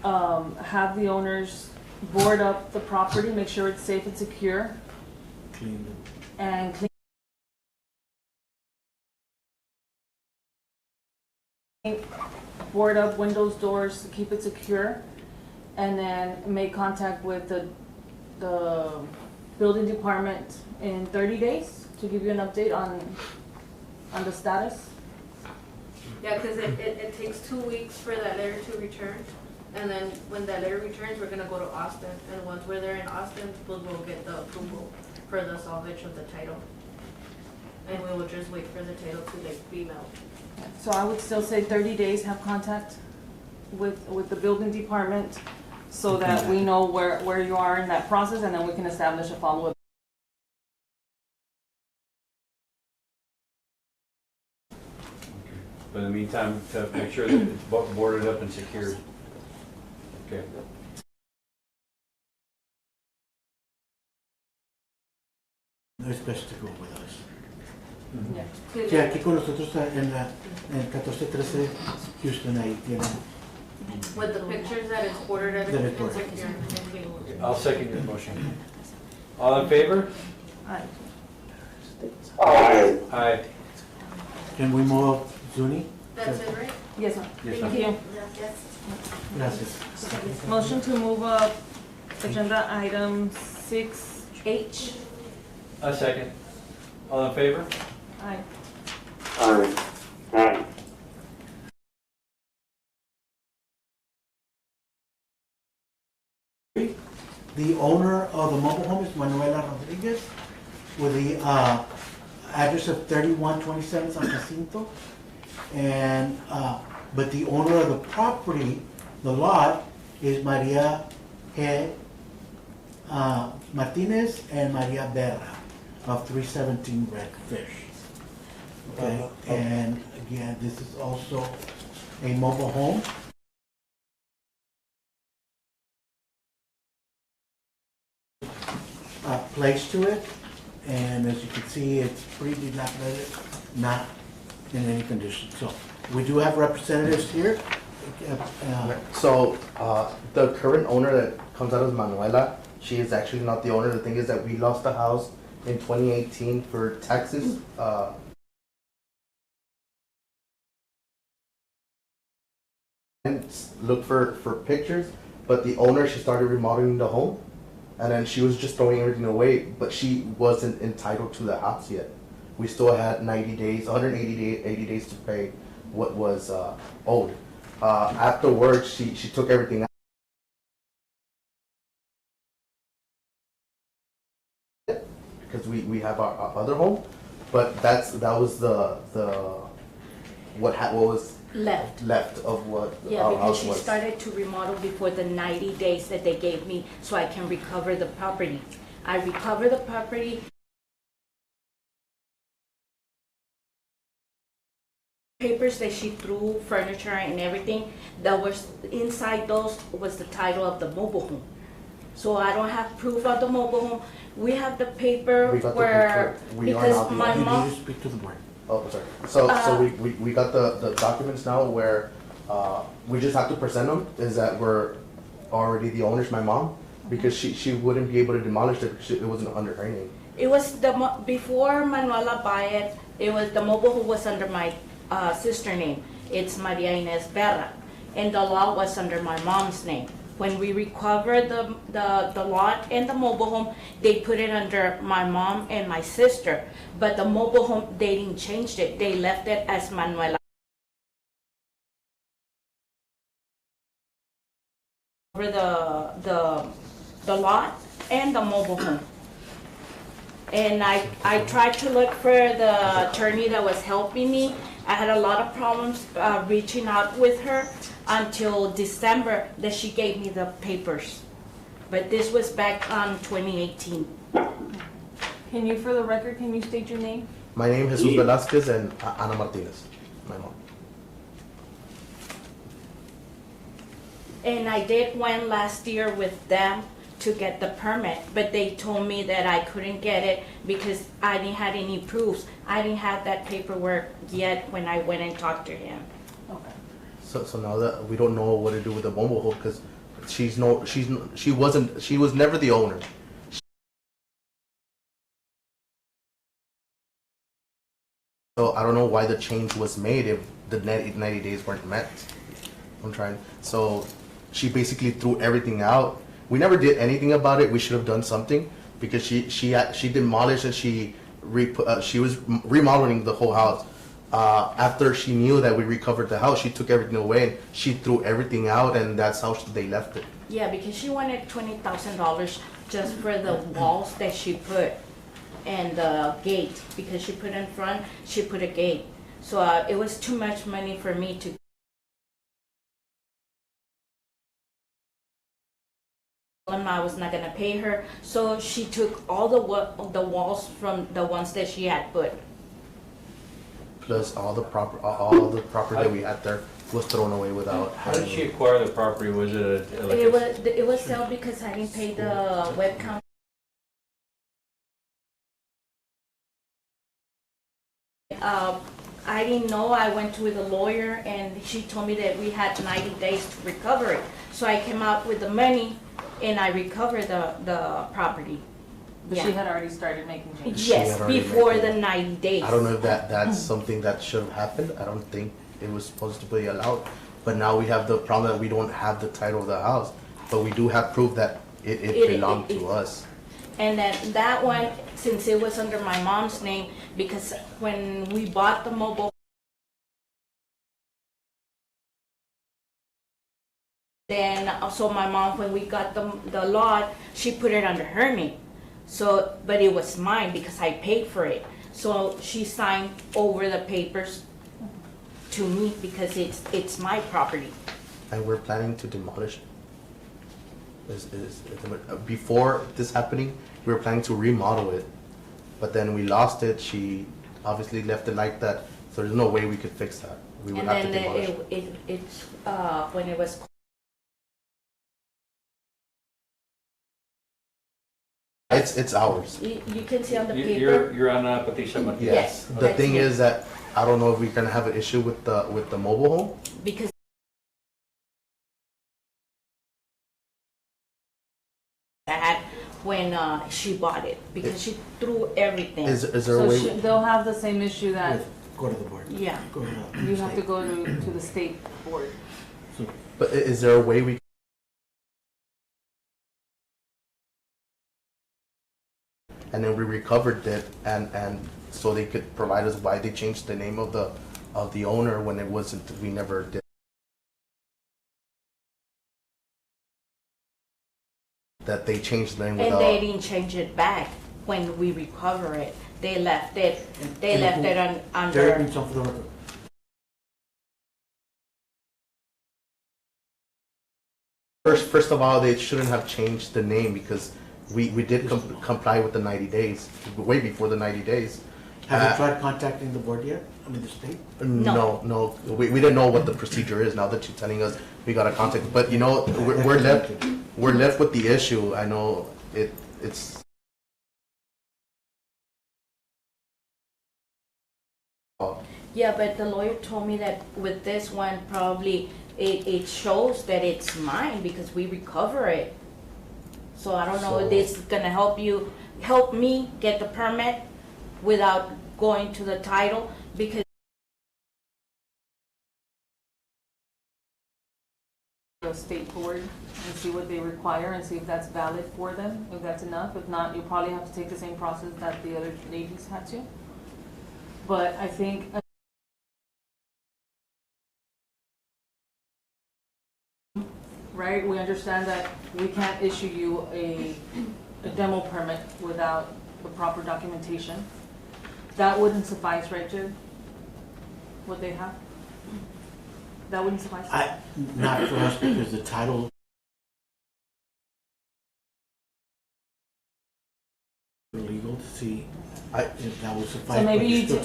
have the owners board up the property, make sure it's safe and secure, Clean and clean. Board up windows, doors to keep it secure, and then make contact with the building department in 30 days to give you an update on the status. yeah, because it takes 2 weeks for that letter to return. And then when that letter returns, we're gonna go to Austin, and once we're there in Austin, we'll get the approval for the salvage of the title. And we will just wait for the title to like be mailed. So I would still say 30 days, have contact with the building department so that we know where you are in that process, and then we can establish a follow-up. But in the meantime, to make sure that it's boarded up and secured. Okay. It's best to go with us. Yeah. Sí, aquí con nosotros en el 1413 Houston, ahí tienen. With the pictures that it's ordered at That a it's ordered. secure. I'll second your motion. All in favor? Aye. Aye. Can we move Zuni? That's it, right? Yes, ma'am. Yes, Thank ma'am. you. Gracias. Motion to move up agenda item 6H. A second. All in favor? Aye. Aye. The owner of the mobile home is Manuela Rodriguez with the address of 3127 San Jacinto. And, but the owner of the property, the lot, is Maria G. Martinez and Maria Berra of 317 Red Fish. Okay, and again, this is also a mobile home. Place to it, and as you can see, it's pretty dilapidated, not in any condition. So we do have representatives here. So, the current owner that comes out as Manuela, she is actually not the owner. The thing is that we lost the house in 2018 for taxes. And look for pictures, but the owner, she started remodeling the home, and then she was just throwing everything away, but she wasn't entitled to the house yet. We still had 90 days, 80 days to pay what was owed. Afterwards, she took everything out. have our other home, but that was the what was Left. of what Yeah, our because house she was. started to remodel before the 90 days that they gave me so I can recover the property. I recover the property. Papers that she threw, furniture and everything, that was inside those was the title of the mobile home. So I don't have proof of the mobile home. We have the paper We got the where, paper. We are because not the my owner. You need mom, to speak to the board. Oh, sorry. So we got the documents now where we just have to present them. Is that we're already the owners, my mom, because she wouldn't be able to demolish it because it wasn't under her name. it was before Manuela buy it, it was, the mobile home was under my sister name. It's Maria Inez Berra. And the lot was under my mom's name. When we recovered the lot and the mobile home, they put it under my mom and my sister. But the mobile home, they didn't change it. They left it as Manuela. Over the lot and the mobile home. And I tried to look for the attorney that was helping me. I had a lot of problems reaching out with her until December that she gave me the papers. But this was back on 2018. Can you, for the record, can you state your name? My name is Jesus Velasquez and Ana Martinez, my mom. And I did went last year with them to get the permit, but they told me that I couldn't get it because I didn't have any proofs. I didn't have that paperwork yet when I went and talked to him. Okay. So now that we don't know what to do with the mobile home because she was never the owner. So I don't know why the change was made if the 90 days weren't met. I'm trying. So she basically threw everything out. We never did anything about it. We should have done something because she demolished and she was remodeling the whole house. After she knew that we recovered the house, she took everything away. She threw everything out, and that's how they left it. Yeah, because she wanted $20,000 just for the walls that she put and the gate. Because she put in front, she put a gate. So it was too much money for me to. I was not gonna pay her, so she took all the walls from the ones that she had put. Plus all the property that we had there was thrown away without How did having. she acquire the property? Was it It was sold because I didn't pay the web count. I didn't know. I went to the lawyer and she told me that we had 90 days to recover it. So I came out with the money and I recovered the property. But she had already started making changes. She Yes, had already before made the it. 90 days. I don't know if that's something that should have happened. I don't think it was supposed to be allowed. But now we have the problem that we don't have the title of the house, but we do have proof that it belonged to us. And then that one, since it was under my mom's name, because when we bought the mobile, then also my mom, when we got the lot, she put it under her name. So, but it was mine because I paid for it. So she signed over the papers to me because it's my property. And we're planning to demolish it. Before this happening, we were planning to remodel it, but then we lost it. She obviously left it like that, so there's no way we could fix that. We would And have to then demolish it's when it was. It's ours. You can see on the You're paper. on a petition. Yes. The that's thing it. is that I don't know if we're gonna have an issue with the mobile home. Because I had when she bought it, because she threw everything. Is there a So way? they'll have the same issue that Go to the board. Yeah. Go ahead. you have to go to the state board. But is there a way we? And then we recovered it, and so they could provide us why they changed the name of the owner when it wasn't. We never did. That they changed the name And without. they didn't change it back. when we recover it. They left it under. Terry brings up for the record. First of all, they shouldn't have changed the name because we did comply with the 90 days, way before the 90 days. Have you tried contacting the board yet? I mean, the state? No. We didn't know what the procedure is. Now that you're telling us, we got to contact. But you know, we're left with the issue. I know it's. Yeah, but the lawyer told me that with this one, probably it shows that it's mine because we recover it. So I don't know if this is gonna help me get the permit without going to the title, because The state board and see what they require and see if that's valid for them, if that's enough. If not, you probably have to take the same process that the other ladies had to. But I think right, we understand that we can't issue you a demo permit without the proper documentation. That wouldn't suffice, right, Jim? What they have? That wouldn't suffice? Not for us because the title. Legal to see if that would suffice. So maybe but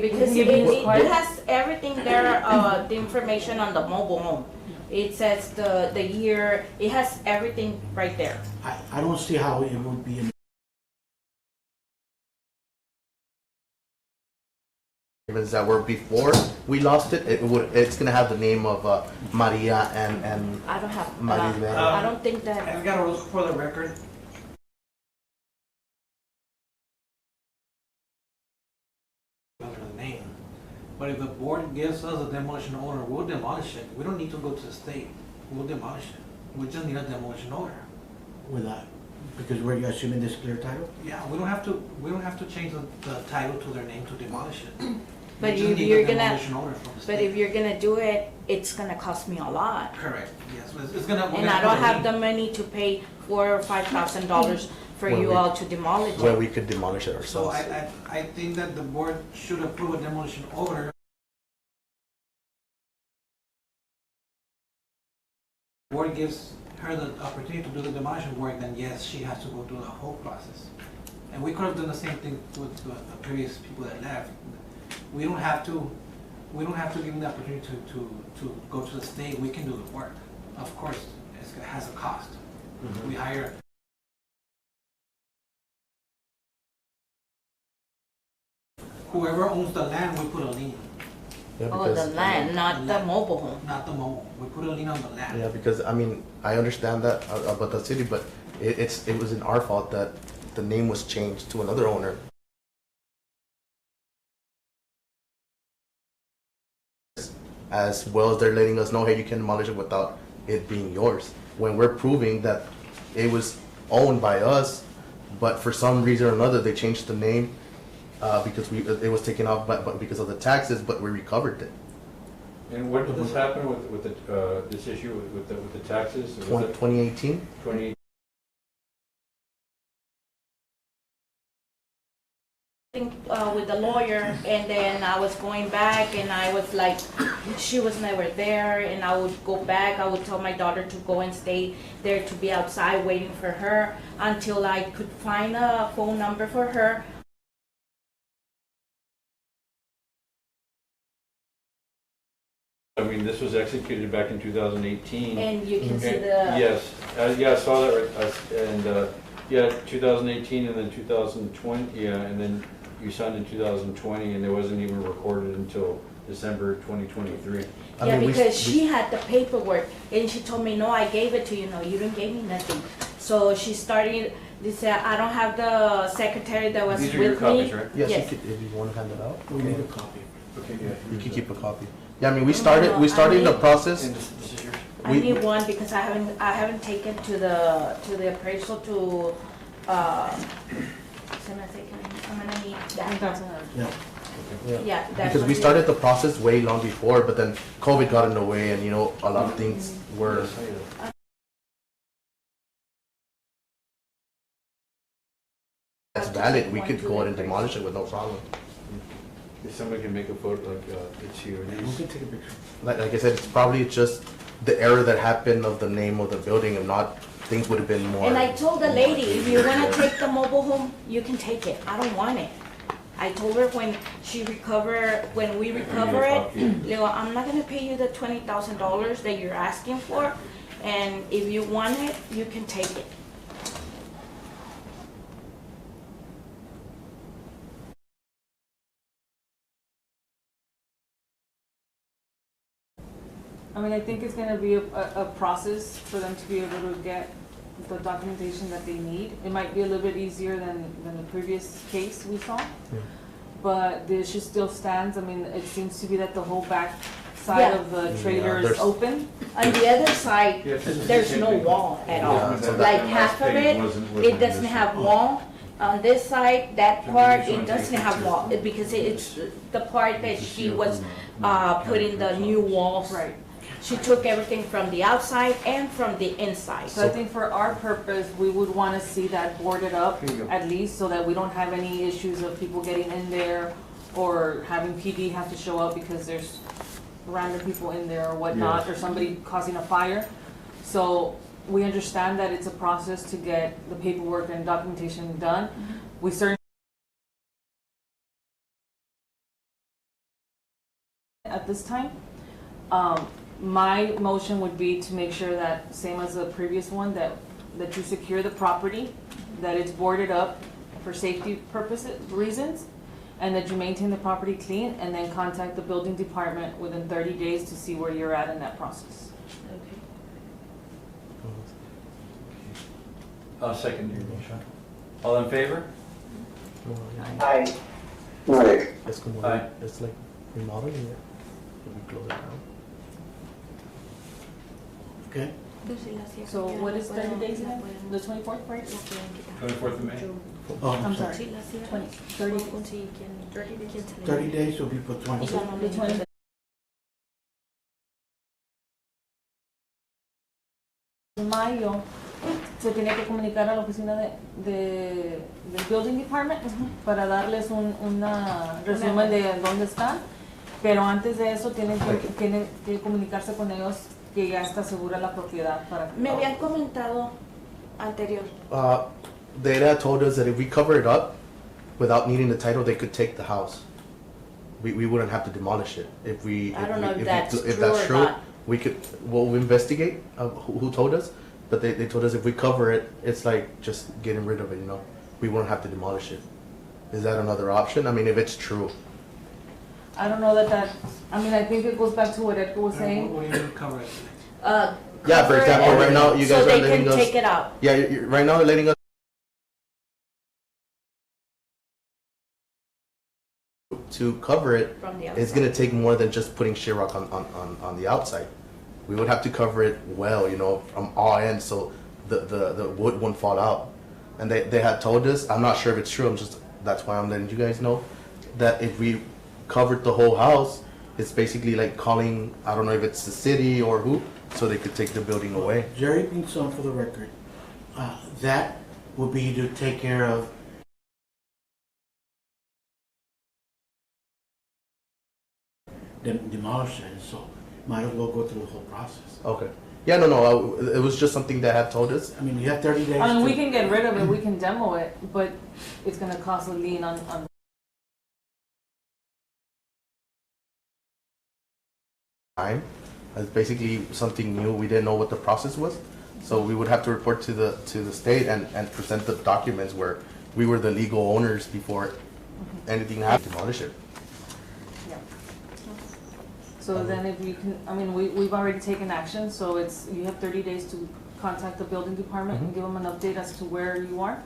because it has everything there, the information on the mobile home. It says the year, it has everything right there. I don't see how it would be. That were before we lost it. It's gonna have the name of Maria and I don't have. Maria. I don't think that. I've got to look for the record. Under the name, but if the board gives us a demolition order, we'll demolish it. We don't need to go to the state. We'll demolish it. We just need a demolition order. Without, because we're assuming this clear title? Yeah, we don't have to. We don't have to change the title to their name to demolish it. But We just need you're a gonna. demolition order from the But state. if you're gonna do it, it's gonna cost me a lot. Correct. Yes, it's gonna. And I don't have the money to pay $4,000 or $5,000 for When you we- all to demolish Where it. we could demolish it So ourselves. I think that the board should approve a demolition order. Board gives her the opportunity to do the demolition work, then yes, she has to go through the whole process. And we could have done the same thing with the previous people that left. We don't have to give them the opportunity to go to the state. We can do the work. Of course, it has a cost. We hire. Whoever owns the land, we put a lien. Yeah, Oh, the land, not the mobile home. Not the mobile. We put a lien on the land. Yeah, because I mean, I understand that about the city, but it wasn't our fault that the name was changed to another owner. As well as they're letting us know, hey, you can demolish it without it being yours. When we're proving that it was owned by us, but for some reason or another they changed the name because it was taken off, but because of the taxes, but we recovered it. And when did this happen with the, this issue with the taxes? Was it 2018. 2018? With the lawyer, and then I was going back, and I was like, she was never there, and I would go back. I would tell my daughter to go and stay there, to be outside waiting for her until I could find a phone number for her. I mean, this was executed back in 2018. And you can see And- the. Yes, yeah, I saw that, and, yeah, 2018 and then 2020, yeah, and then you signed in 2020, and it wasn't even recorded until December 2023. Yeah, because she had the paperwork, and she told me, no, I gave it to you. No, you didn't give me nothing. So she started, they said, I don't have the secretary that was These are with your copies, me. right? Yes, Yes. you could, if you want to hand it out. We need a copy. Okay, yeah. You can keep a copy. Yeah, I mean, we started the process. And this is yours? I need one because I haven't taken to the appraisal to, se me hace que I'm gonna need that. Yeah. Yeah, that's Because we what started the process way long before, but then COVID got in the way, and you know, a lot of things were. That's valid, we could go ahead and demolish it with no problem. If somebody can make a photo, like, it's you, We can take a picture. Like I said, it's probably just the error that happened of the name of the building, if not, things would have been more. And I told the lady, if you wanna take the mobile home, you can take it, I don't want it. I told her when we recover it, Leo, I'm not gonna pay you the $20,000 that you're asking for, and if you want it, you can take it. I mean, I think it's gonna be a process for them to be able to get the documentation that they need. It might be a little bit easier than the previous case we saw. But the issue still stands. I mean, it seems to be that the whole back side Yeah. of the trailer is there's- open. On the other side, there's no wall at all. Yeah, so Like half of it, it doesn't have wall. On this side, that part, it doesn't have wall, because it's the part that she was putting the new walls. Right. She took everything from the outside and from the inside. So I think for our purpose, we would wanna see that boarded up Here you go. at least, so that we don't have any issues of people getting in there or having PD have to show up because there's random people in there or whatnot, or somebody causing a fire. So we understand that it's a process to get the paperwork and documentation done. We certainly at this time. My motion would be to make sure that, same as the previous one, that you secure the property, that it's boarded up for safety purposes, reasons, and that you maintain the property clean, and then contact the building department within 30 days to see where you're at in that process. I'll second your motion. All in favor? Aye. It's como, Aye. it's like remodeling it. If we close it down. Okay? So what is 30 days again? The 24th, right? 24th of May? Oh, I'm I'm sorry. sorry. 30. 30 days will be for 20. The 20. En mayo se tiene que comunicar a la oficina del Building Department para darles una resumen de dónde están, pero antes de eso tienen que comunicarse con ellos que ya está segura la propiedad para Me habían comentado anterior. They had told us that if we cover it up without needing the title, they could take the house. We wouldn't have to demolish it. If we, I don't know if that's that's true or not. we could, we'll investigate who told us, but they told us if we cover it, it's like just getting rid of it, you know? We won't have to demolish it. Is that another option? I mean, if it's true. I don't know that, I mean, I think it goes back to what Edgar was saying. What do you mean cover it? Yeah, for example, right now, you guys so are they letting can us. take it out. Yeah, right now they're letting us to cover it. From the It's outside. gonna take more than just putting sheetrock on the outside. We would have to cover it well, you know, from all ends, so the wood won't fall out. And they had told us, I'm not sure if it's true, that's why I'm letting you guys know, that if we covered the whole house, it's basically like calling, I don't know if it's the city or who, so they could take the building away. Jerry Pinzon, for the record, that would be to take care of demolish it, so might as well go through the whole process. Okay. Yeah, no, it was just something they had told us. I mean, you have 30 days. I mean, we to- can get rid of it, we can demo it, but it's gonna cost a lien on Time. It's basically something new. We didn't know what the process was, so we would have to report to the state and present the documents where we were the legal owners before anything happened. Demolish it. So then if you can, I mean, we've already taken action, so you have 30 days to contact the building department and give them an update as to where you are.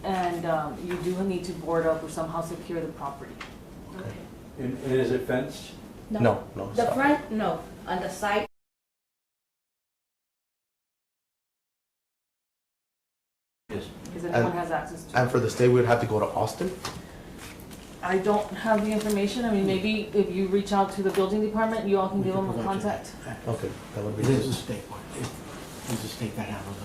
And you do need to board up or somehow secure the property. And is it fenced? No. The stop. front, no. On the side, Yes. Because anyone has access to it. And for the state, we would have to go to Austin. I don't have the information, I mean, maybe if you reach out to the building department, you all can we give can them a provide you contact. that. Okay, that would be It is good. a state one. It's a state that handles it.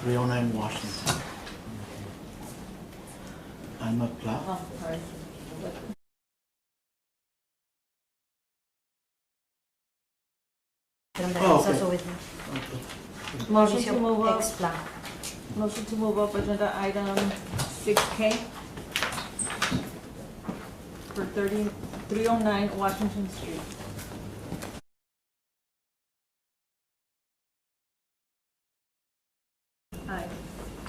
309 Washington. I'm a plow. Oh, sorry. Oh, okay. Motion to move up. Ex-plan. Motion to move up agenda item 6K for 309 Washington Street. Aye.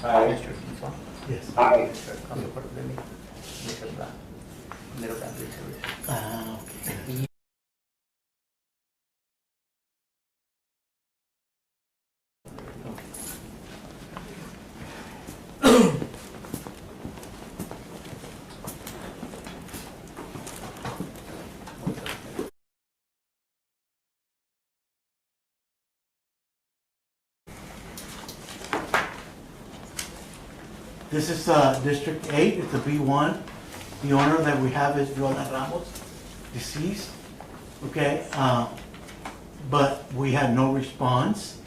Aye. Yes. Aye. Okay. This is District 8, it's a B1. The owner that we have is Viola Ramos, deceased. Okay, but we had no response.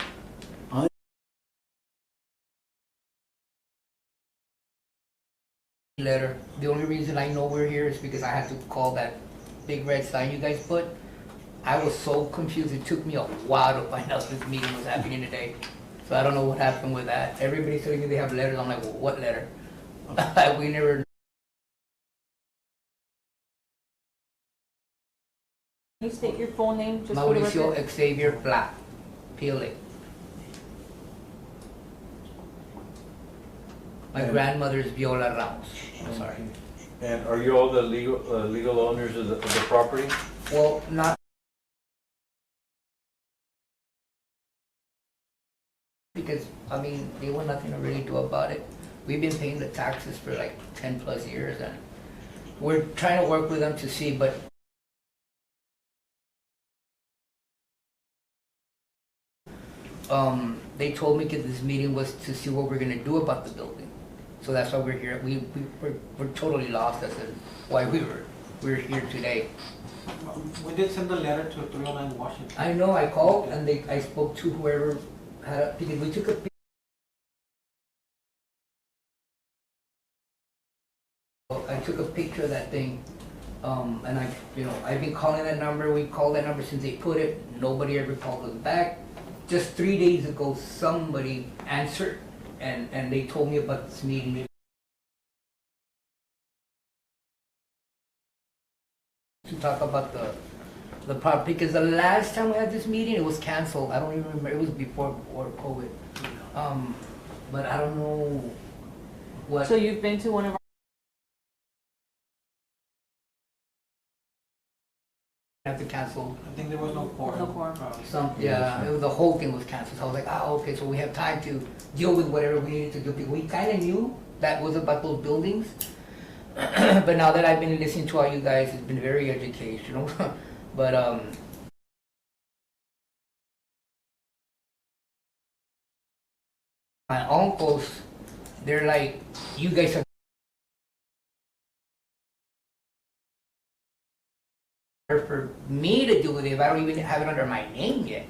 Letter. The only reason I know we're here is because I had to call that big red sign you guys put. I was so confused, it took me a while to find out this meeting was happening today. So I don't know what happened with that. Everybody's telling me they have letters, I'm like, well, what letter? We never. Can you state your full name just for the Mauricio record? Xavier Pla, PLA. My grandmother is Viola Ramos, I'm sorry. And are you all the legal owners of the property? Well, not because, I mean, they want nothing to really do about it. We've been paying the taxes for like 10 plus years and we're trying to work with them to see, but they told me that this meeting was to see what we're gonna do about the building. So that's why we're here. We're totally lost as to why we're here today. We did send a letter to 309 Washington. I know, I called and I spoke to whoever had a, because we took a I took a picture of that thing, and I've been calling that number, we called that number since they put it, nobody ever called us back. Just 3 days ago, somebody answered, and they told me about this meeting. To talk about the property, because the last time we had this meeting, it was canceled, I don't even remember, it was before COVID. But I don't know what. So you've been to one of our Have to cancel. I think there was no quorum. No quorum. The whole thing was canceled. So I was like, okay, so we have time to deal with whatever we needed to do. We kind of knew that was about those buildings, but now that I've been listening to all you guys, it's been very educational. But my uncles, they're like, you guys are. For me to do with it if I don't even have it under my name yet.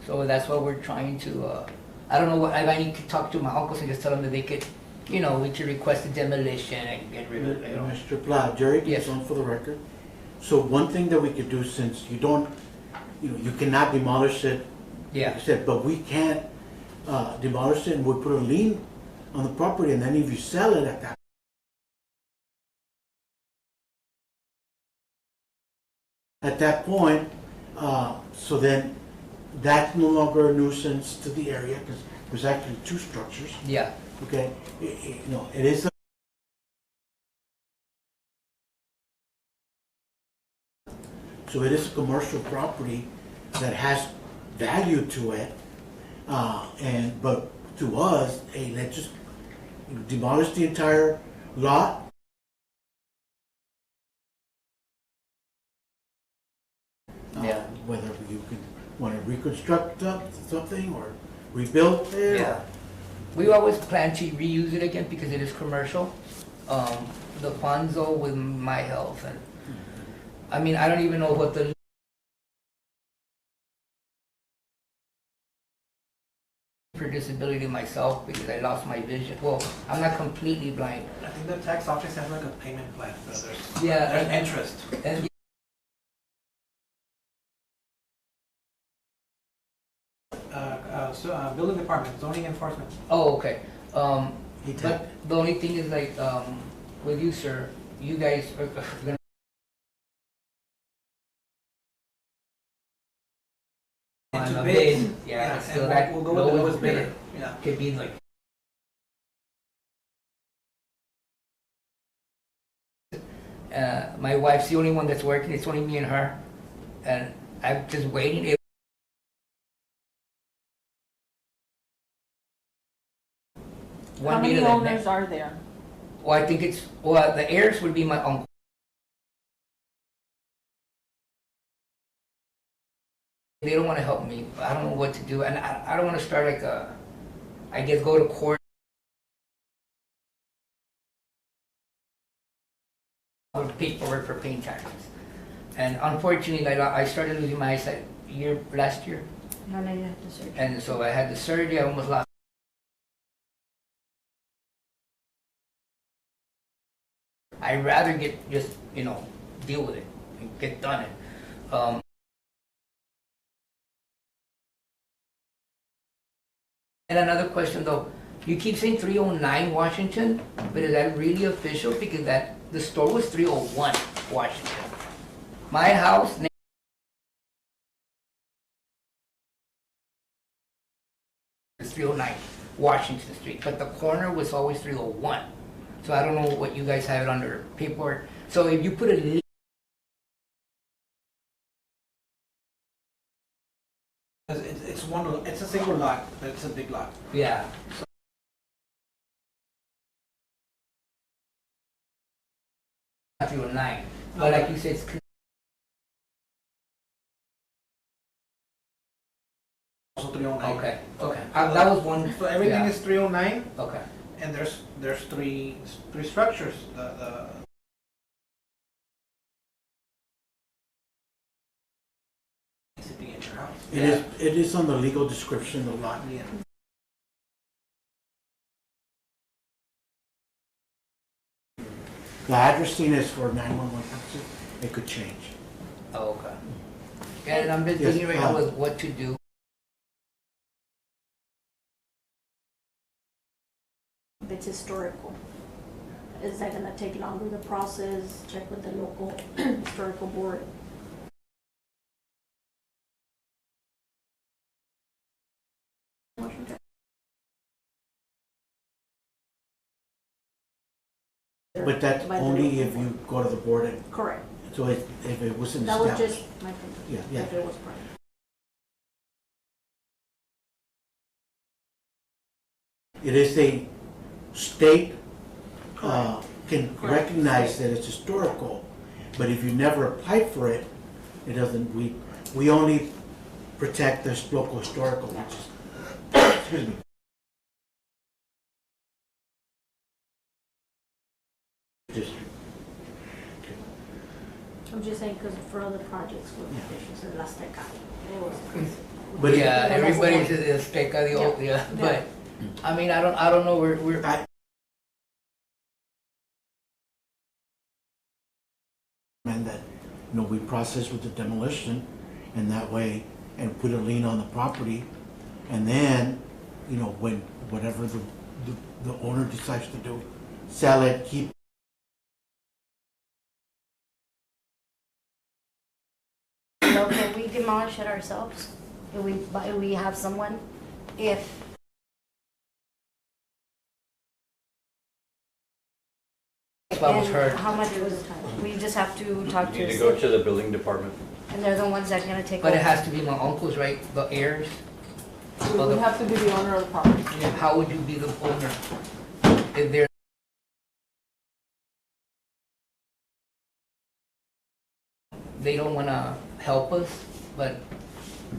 So that's what we're trying to, I don't know what, I need to talk to my uncles and just tell them that they could, we could request a demolition and get rid of it. Mr. Pla, Jerry gets on for the record. So one thing that we could do, since you don't, you cannot demolish it. Yeah. Like I said, but we can't demolish it and we put a lien on the property, and then if you sell it at that point, so then that's no longer a nuisance to the area because there's actually two structures. Yeah. Okay, it is a so it is a commercial property that has value to it, but to us, hey, let's just demolish the entire lot. Yeah. Whether you can want to reconstruct something or rebuild it. Yeah. We always plan to reuse it again because it is commercial. The funds though with my health and, I mean, I don't even know what the. 'Cause for disability myself because I lost my vision. Well, I'm not completely blind. I think the tax office has like a payment plan, so there's, Yeah, there's and- interest. And Building department, zoning enforcement. oh, okay. He did. But the only thing is like, with you, sir, you guys are gonna on Into a bids. bid, yeah, And so that we'll go with the lowest lowest bidder. bidder Yeah. could be like. My wife's the only one that's working, it's only me and her, and I'm just waiting. How One day many to the owners next. are there? Well, I think it's, well, the heirs would be my uncle. They don't wanna help me, I don't know what to do, and I don't wanna start like a, I guess go to court. With paperwork for paying taxes. And unfortunately, like, I started losing my eyesight last year, No, no, you have to search. and so I had the surgery, I almost lost. I'd rather just, deal with it and get done it. And another question though, you keep saying 309 Washington, but is that really official? Because the store was 301 Washington. My house is 309 Washington Street, but the corner was always 301. So I don't know what you guys have it under paperwork. So if you put a It's a single lot, but it's a big lot. yeah. 309, but like you said, it's Also 309. okay. That was one. So everything yeah. is 309, Okay. and there's three structures. The sitting in your house. It is on the legal description of the lot. Yeah. The addressing is for 911 purposes, it could change. Oh, okay. And I'm just Yes, thinking right now with what to do. If it's historical, is that gonna take longer, the process, check with the local historical board? But that's By the only local if you go to the board and, Correct. so if it wasn't That was established. just my thinking. Yeah, yeah. If it was private. It is a state, can recognize that it's historical, but if you never applied for it, it doesn't, we only protect the local historical, which is, excuse me. District. I'm just saying, because for other projects, with officials in Las Tecas, it was. But yeah, it- everybody says Azteca, the old, yeah, but, I mean, I don't know, we're. And that, we process with the demolition, and that way, and put a lien on the property, and then, when, whatever the owner decides to do, sell it, keep. So can we demolish it ourselves? If we have someone, if That was and heard. how much was it? We just have to talk You to need the to go city, to the building department. and they're the ones that are gonna take But over. it has to be my uncle's, right, the heirs? We would have to be the owner of the property. How would you be the owner? If they're. They don't wanna help us, but,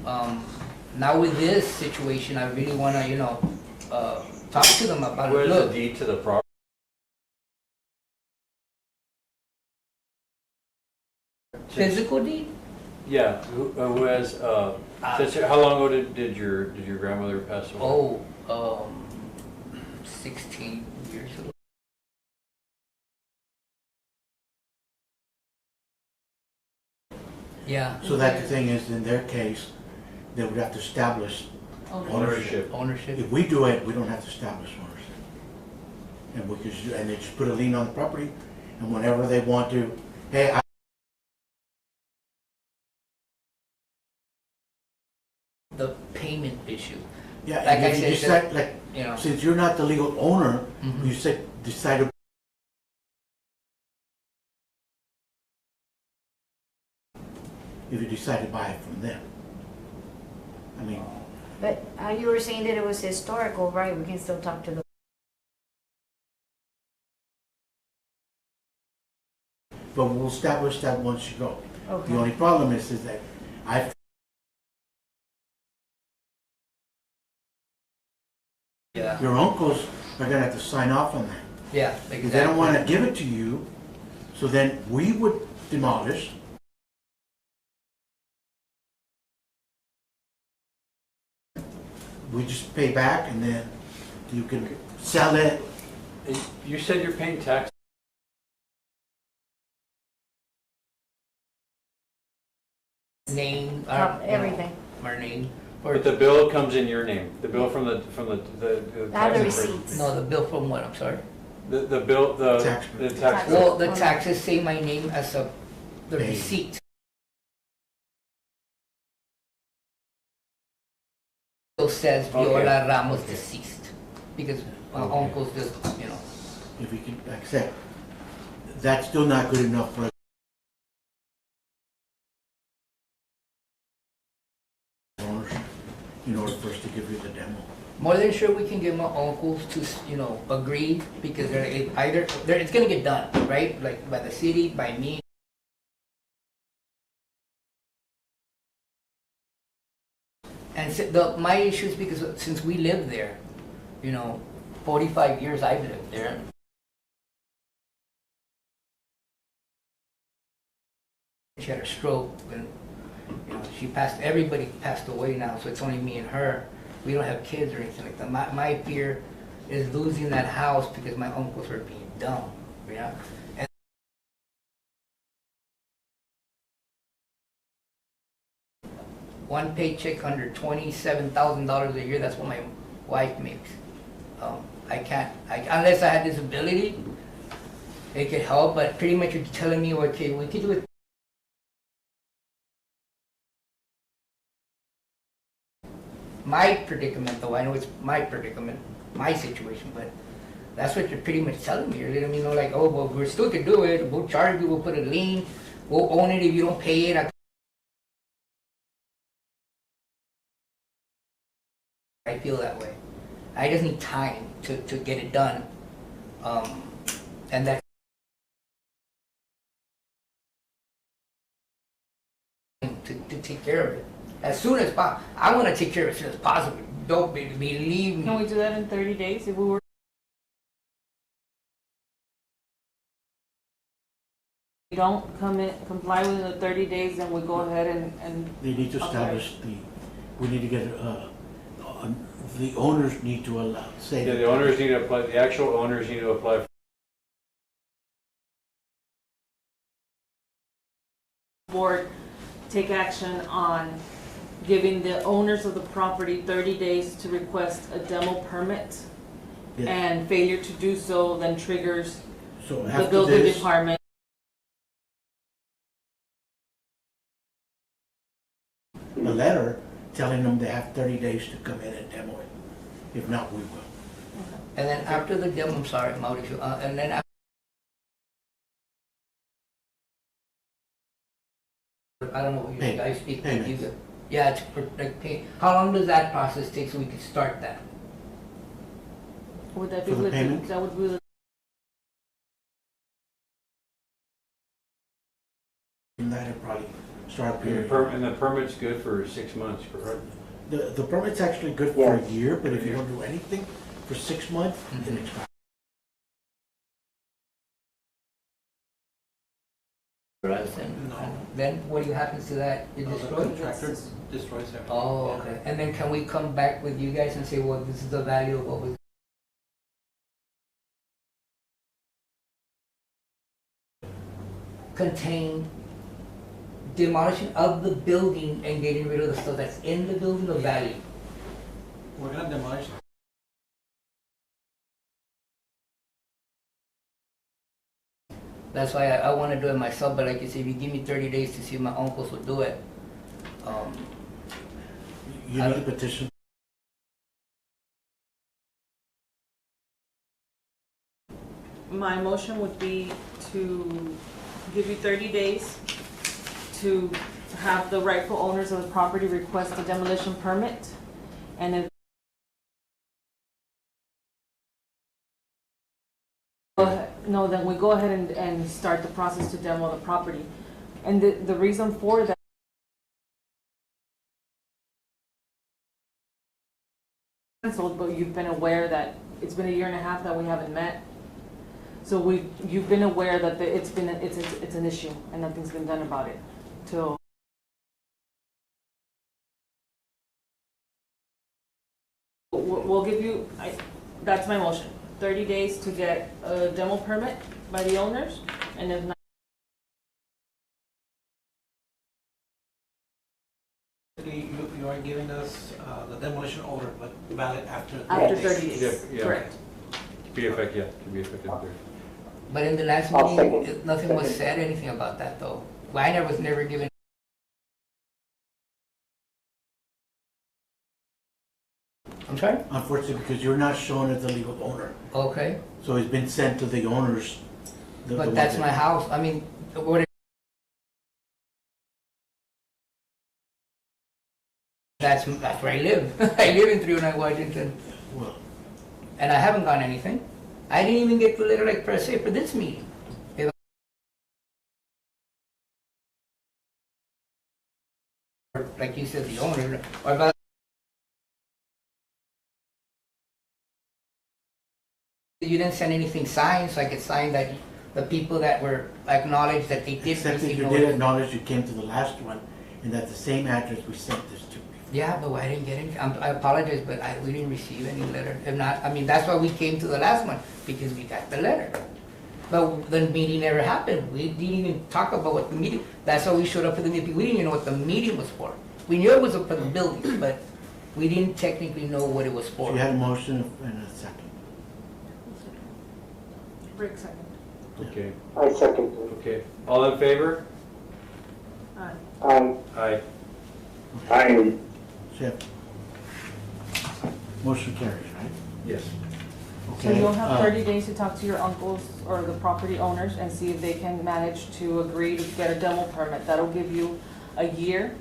now with this situation, I really wanna, talk to them about it. Where's the Look, deed to the property? physical deed? Yeah, who has, how long ago did your grandmother pass away? 16 years ago. Yeah. So that the thing is, in their case, they would have to establish ownership. Ownership. If we do it, we don't have to establish ownership. And we could, and they just put a lien on the property, and whenever they want to, hey, The payment issue. yeah, Like and I if you said, decide, like, you know. since you're not the legal owner, Mhm. you decide to. If you decide to buy it from them. I mean, But you were saying that it was historical, right? We can still talk to the. but we'll establish that once you go. Okay. The only problem is that I. Yeah. Your uncles are gonna have to sign off on that. Yeah, Because they exactly. don't wanna give it to you, so then we would demolish. We just pay back and then you can sell it. And you said you're paying tax? Name, Everything. Our name. But the bill comes in your name, the bill from the I have the tax receipts. No, the bill from what, I'm sorry? The bill, the Tax. tax bill. Well, the taxes say my name as the Paid. receipt. It says Viola Ramos deceased, because my Okay. uncle's just, you know. If we can accept, that's still not good enough for us. Ownership, in order for us to give you the demo. More than sure we can get my uncles to, you know, agree, because it's gonna get done, right? Like by the city, by me. And my issue is because since we live there, you know, 45 years I've lived there. She had a stroke and, you know, everybody passed away now, so it's only me and her. We don't have kids or anything like that. My fear is losing that house because my uncles are being dumb, you know? And one paycheck under $27,000 a year, that's what my wife makes. Unless I had disability, it could help, but pretty much you're telling me, okay, we could do it. My predicament, though, I know it's my predicament, my situation, but that's what you're pretty much telling me. You're letting me know, like, oh, well, we still could do it. We'll charge you, we'll put a lien, we'll own it if you don't pay it. I feel that way. I just need time to get it done. And that to take care of it. As soon as possible. I want to take care of it as soon as possible. Don't believe me. Can we do that in 30 days if we were? We don't comply within the 30 days, then we go ahead and. They need to establish we need to get, the owners need to allow, say. Yeah, the owners need to apply, the actual owners need to apply. Board take action on giving the owners of the property 30 days to request a demo permit. Yeah. And failure to do so then triggers So the after building this, department. a letter telling them they have 30 days to come in and demo it. If not, we will. And then after the demo, I'm sorry, Mauricio, and then I don't know what you guys speak. Payments. Yeah, it's for, like pay. How long does that process take so we can start that? Would that be For the with payment? that would be the And that'll probably start And period. the permit's good for 6 months, correct? The permit's actually good for a year, but if you don't do anything for 6 months, then it's fine. for us and No. then what happens to that? It No, the destroys? contractor destroys everything. Oh, Yeah. okay. And then can we come back with you guys and say, well, this is the value of what was contained, demolition of the building and getting rid of the stuff that's in the building of value? We're gonna demolish. That's why I want to do it myself, but like you say, if you give me 30 days to see if my uncles will do it, You need a petition. My motion would be to give you 30 days to have the rightful owners of the property request a demolition permit. And if no, then we go ahead and start the process to demo the property. And the reason for that canceled, but you've been aware that it's been a year and a half that we haven't met. So you've been aware that it's an issue and nothing's been done about it till. We'll give you, that's my motion, 30 days to get a demo permit by the owners, and if not, You are giving us the demolition order, but valid after. after 30 days, Yeah. correct. To be effective, there. but in the last I'll meeting, second. nothing was said, anything about that though. Well, I was never given. I'm sorry? Unfortunately, because you're not shown as the legal owner. Okay, So it's been sent to the owners. the but ones that's that- my house. I mean, what? That's where I live. I live in 309 Washington, Well, and I haven't gotten anything. I didn't even get the letter like per se for this meeting. Like you said, the owner, or about. You didn't send anything signed, so I could sign that the people that were acknowledged that they did except that receive you notice. did acknowledge you came to the last one, and that the same address we sent this to. Yeah, but I didn't get any, I apologize, but we didn't receive any letter. If not, I mean, that's why we came to the last one, because we got the letter. But the meeting never happened. We didn't even talk about what the meeting, that's why we showed up for the meeting. We didn't even know what the meeting was for. We knew it was for the buildings, but we didn't technically know what it was So for. you had a motion and a second. Rick second. Okay, I second. okay. All in favor? Aye. Aye. I, Chip. Motion carries, right? Yes. So Okay. you'll have 30 days to talk to your uncles or the property owners and see if they can manage to agree to get a demo permit. That'll give you a year.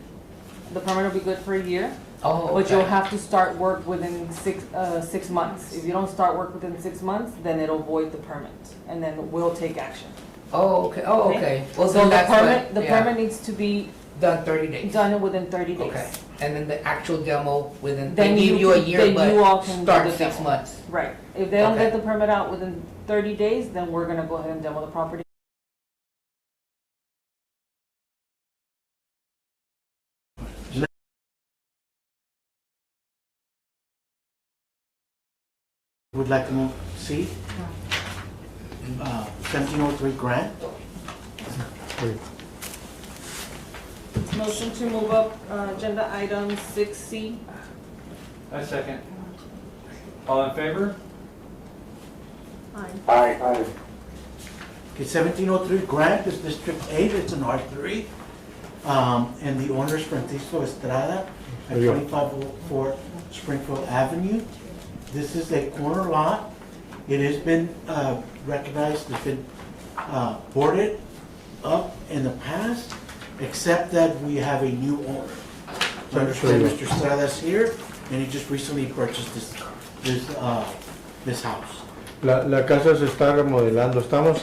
The permit will be good for a year, Oh, but you'll okay. have to start work within 6 months. If you don't start work within 6 months, then it'll void the permit, and then we'll take action. Oh, okay, oh, okay. Well, So then the that's permit, what- the yeah. permit needs to be Done 30 days. done within 30 days. Okay, and then the actual demo within, Then they give you a can- year, then you all but can do start the 6 demo. months. Right. If they don't Okay. get the permit out within 30 days, then we're gonna go ahead and demo the property. Would like to move C? 1703 grant? Motion to move up agenda item 6C. I second. All in favor? Aye. I, Okay, 1703 grant is District 8, it's an R3. And the owner is Francisco Estrada at 2504 Springfield Avenue. This is a corner lot. It has been recognized, it's been boarded up in the past, except that we have a new owner. So I understand Mr. Estrada's here, and he just recently purchased this house. La casa se está remodelando, estamos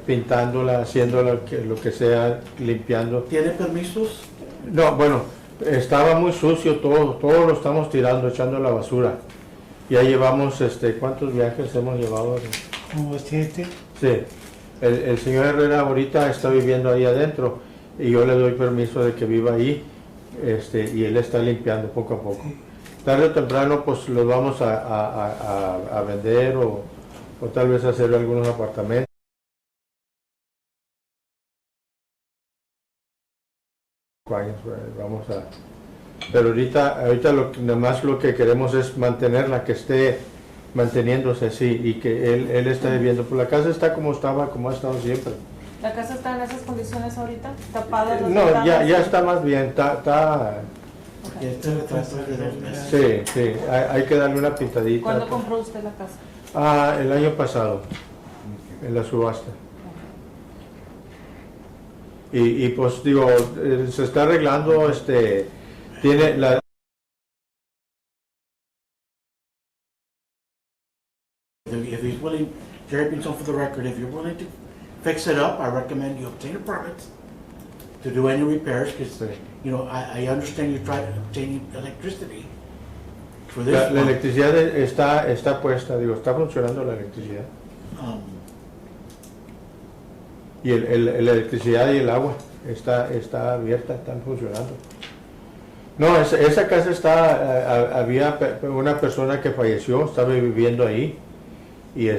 pintándola, haciendo lo que sea, limpiando. ¿Tiene permisos? No, bueno, estaba muy sucio todo lo estamos tirando, echando a la basura. Ya llevamos, ¿cuántos viajes hemos llevado? Como 7. Sí, El señor Herrera ahorita está viviendo ahí adentro y yo le doy permiso de que viva ahí, y él está limpiando poco a poco. Tarde o temprano pues los vamos a vender o tal vez hacer algunos apartamentos. Vamos a... Pero ahorita nada más lo que queremos es mantenerla, que esté manteniéndose así y que él está viviendo. Pues la casa está como estaba, como ha estado siempre. ¿La casa está en esas condiciones ahorita? ¿Tapada? No, ya está más bien, está... Este retraso es de 2 meses. Sí, hay que darle una pintadita. ¿Cuándo compró usted la casa? El año pasado, en la subasta. Y pues digo, se está arreglando, tiene la... If he's willing, Jerry Pinzon, for the record, if you're willing to fix it up, I recommend you obtain a permit to do any repairs, because, you know, I understand you're trying to obtain electricity for this La one. electricidad está puesta, digo, está funcionando la electricidad. Y la electricidad y el agua está abierta, están funcionando. No, esa casa había una persona que falleció, estaba viviendo ahí, y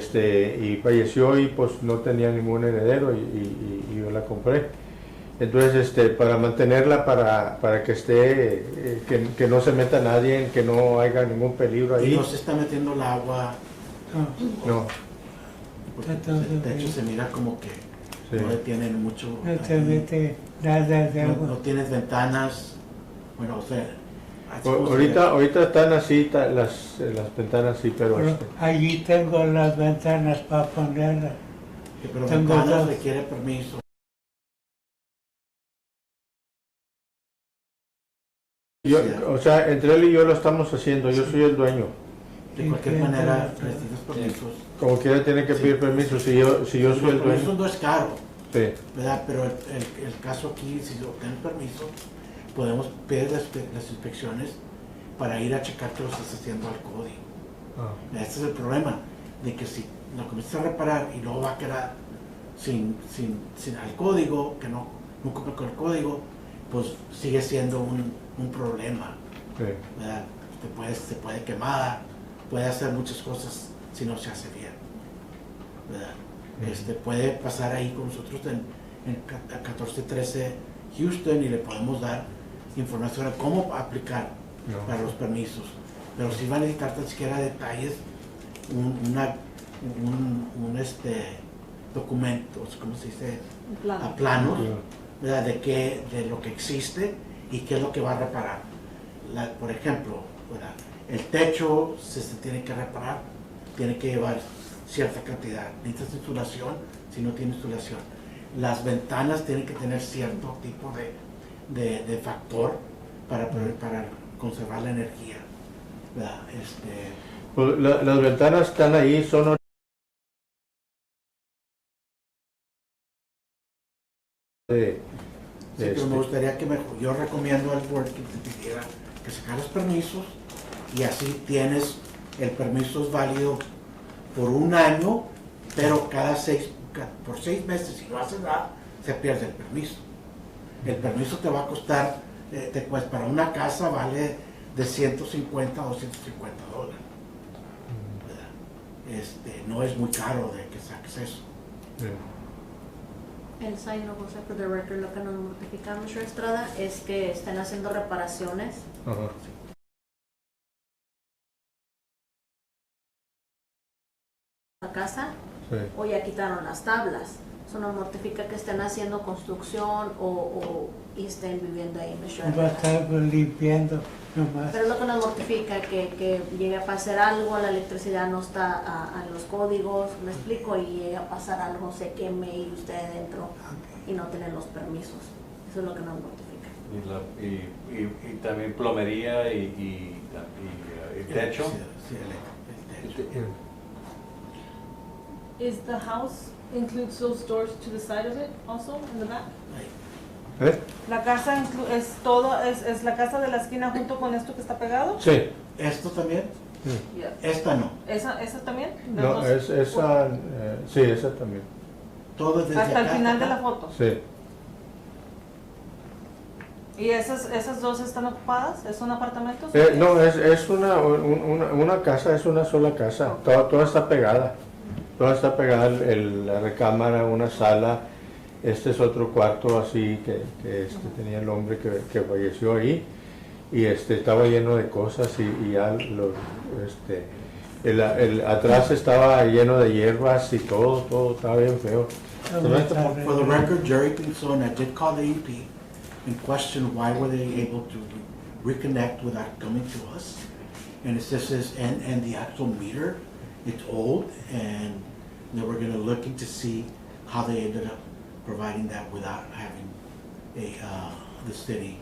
falleció y pues no tenía ningún heredero y yo la compré. Entonces, para mantenerla, para que esté, que no se meta nadie, que no haya ningún peligro ahí. Y no se está metiendo el agua. No. Porque el techo se mira como que no le tienen mucho. No se mete nada de agua. No tienes ventanas. Bueno, o sea. Ahorita están así, las ventanas sí, pero... Allí tengo las ventanas para ponerlas. Pero Tengo ventanas dos. requiere permiso. O sea, entre él y yo lo estamos haciendo, yo soy el dueño. De cualquier manera, necesitas permisos. Como quiera tiene que pedir permiso, si yo soy el dueño. Eso no es caro, Sí. ¿verdad? Pero el caso aquí, si obtienes permiso, podemos pedir las inspecciones para ir a checar que lo estás haciendo al código. Este es el problema, de que si lo comienzas a reparar y luego va a quedar sin al código, que no cumple con el código, pues sigue siendo un problema, ¿verdad? Se puede quemar, puede hacer muchas cosas si no se hace bien, ¿verdad? Puede pasar ahí con nosotros en 1413 Houston y le podemos dar información de cómo aplicar para los permisos, pero si va a necesitar tan siquiera detalles, un documento, ¿cómo se dice? A planos, ¿verdad? De lo que existe y qué es lo que va a reparar. Por ejemplo, ¿verdad? El techo, si se tiene que reparar, tiene que llevar cierta cantidad. Necesitas insulación, si no tiene insulación. Las ventanas tienen que tener cierto tipo de factor para conservar la energía, ¿verdad? Pues las ventanas están ahí, son... Sí, pero me gustaría que yo recomiendo al board que te pidiera que sacaras permisos y así tienes, el permiso es válido por 1 año, pero por 6 meses, si no haces nada, se pierde el permiso. El permiso te va a costar, pues para una casa vale de 150 a 250 dólares. No es muy caro de que saques eso. El sign no, José, for the record, lo que nos notifica Mr. Estrada es que están haciendo reparaciones. La casa, o ya quitaron las tablas. Eso nos mortifica que estén haciendo construcción y estén viviendo ahí, Mr. Va a Estrada. estar limpiando nomás. Pero es lo que nos mortifica, que llegue a pasar algo, la electricidad no está a los códigos, me explico, y llegue a pasar algo, se queme y usted adentro y no tener los permisos. Eso es lo que nos mortifica. Y también plomería y techo. Is the house includes those doors to the side of it also in the back? La casa es todo, es la casa de la esquina junto con esto que está pegado. Sí. ¿Esto también? Yeah. Esta no. ¿Esa también? No, esa, sí, esa también. todo desde Hasta el acá final de acá. la foto. Sí. ¿Y esas dos están ocupadas? ¿Son apartamentos? No, es una casa, es una sola casa. Toda está pegada. Toda está pegada, la recámara, una sala. Este es otro cuarto así que tenía el hombre que falleció ahí. Y estaba lleno de cosas y ya atrás estaba lleno de hierbas y todo estaba bien feo. For the record, Jerry Pinzon, I did call the EP and question why were they able to reconnect without coming to us. And it says, and the actual meter, it's old, and they were gonna look into see how they ended up providing that without having the city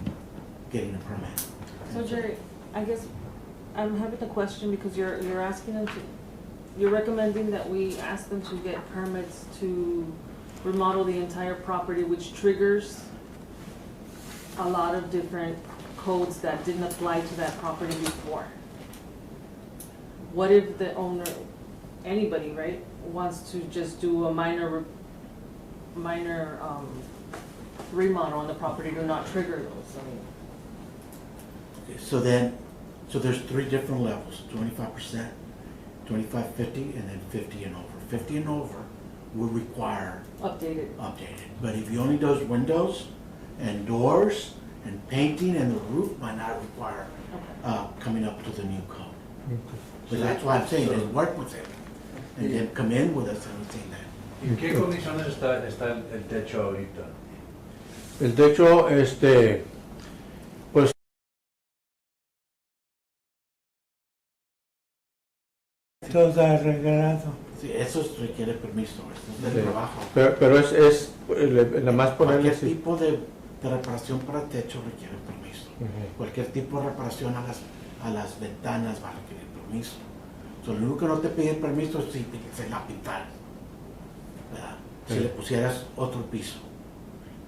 getting a permit. So Jerry, I guess I'm having a question because you're asking them to, you're recommending that we ask them to get permits to remodel the entire property, which triggers a lot of different codes that didn't apply to that property before. What if the owner, anybody, right, wants to just do a minor remodel on the property to not trigger those? I mean, Okay, so there's three different levels, 25%, 25, 50, and then 50 and over. 50 and over will require updated. But if you only does windows and doors and painting and the roof might not require coming up to the new code. But that's why I'm saying, is work with it and then come in with us and say that. ¿En qué condiciones está el techo ahorita? El techo, pues todo arreglado. Sí, eso requiere permiso, eso es Sí. de trabajo. Pero es nada más ponerle Cualquier tipo de reparación para techo requiere permiso. Cualquier tipo de reparación a las ventanas va a requerir permiso. Lo único que no te piden permiso es si se la pintaras, ¿verdad? Si Sí. le pusieras otro piso.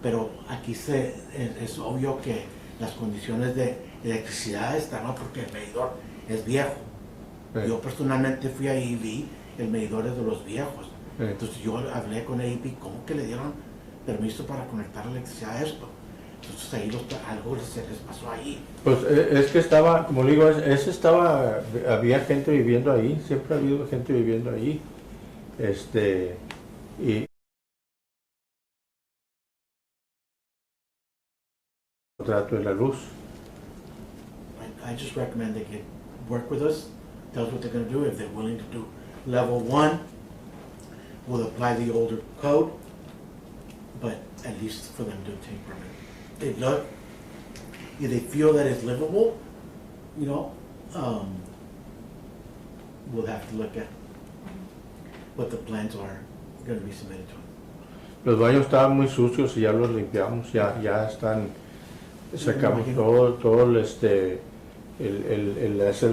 Pero aquí es obvio que las condiciones de electricidad están, ¿no? Porque el medidor es viejo. Sí. Yo personalmente fui ahí y vi el medidor es de los viejos. Sí. Entonces yo hablé con AEP, ¿cómo que le dieron permiso para conectar la electricidad a esto? Entonces ahí algo se les pasó ahí. Pues es que estaba, como le digo, había gente viviendo ahí, siempre ha habido gente viviendo ahí. Y trato de la luz. I just recommend they work with us, tell us what they're gonna do. If they're willing to do level 1, we'll apply the older code, but at least for them to take permit. They look, if they feel that it's livable, you know, we'll have to look at what the plans are gonna be submitted to them. Los baños estaban muy sucios y ya los limpiamos, ya están, sacamos todo el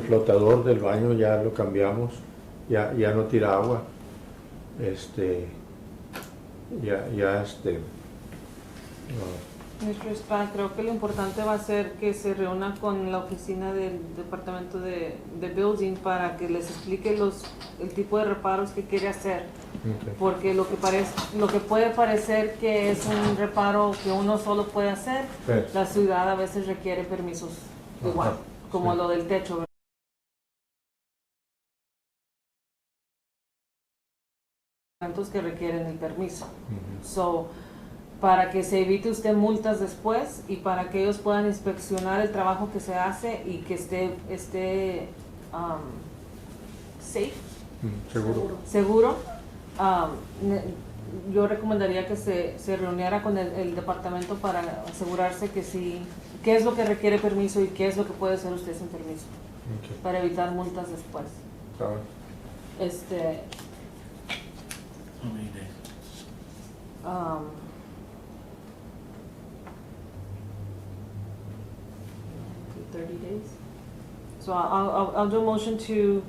flotador del baño, ya lo cambiamos, ya no tira agua, Mr. Span, creo que lo importante va a ser que se reúna con la oficina del departamento de building para que les explique el tipo de reparos que quiere hacer. Okay. Porque lo que puede parecer que es un reparo que uno solo puede hacer, Sí. la ciudad a veces requiere permisos igual, Ajá, como sí. lo del techo, ¿verdad? Que requieren el permiso. So, para que se evite usted multas después y para que ellos puedan inspeccionar el trabajo que se hace y que esté safe, seguro, yo recomendaría que se reuniera con el departamento para asegurarse que sí, qué es lo que requiere permiso y qué es lo que puede hacer usted sin permiso, Okay. para evitar multas después. Está bien. How many days? 30 days. So I'll do a motion to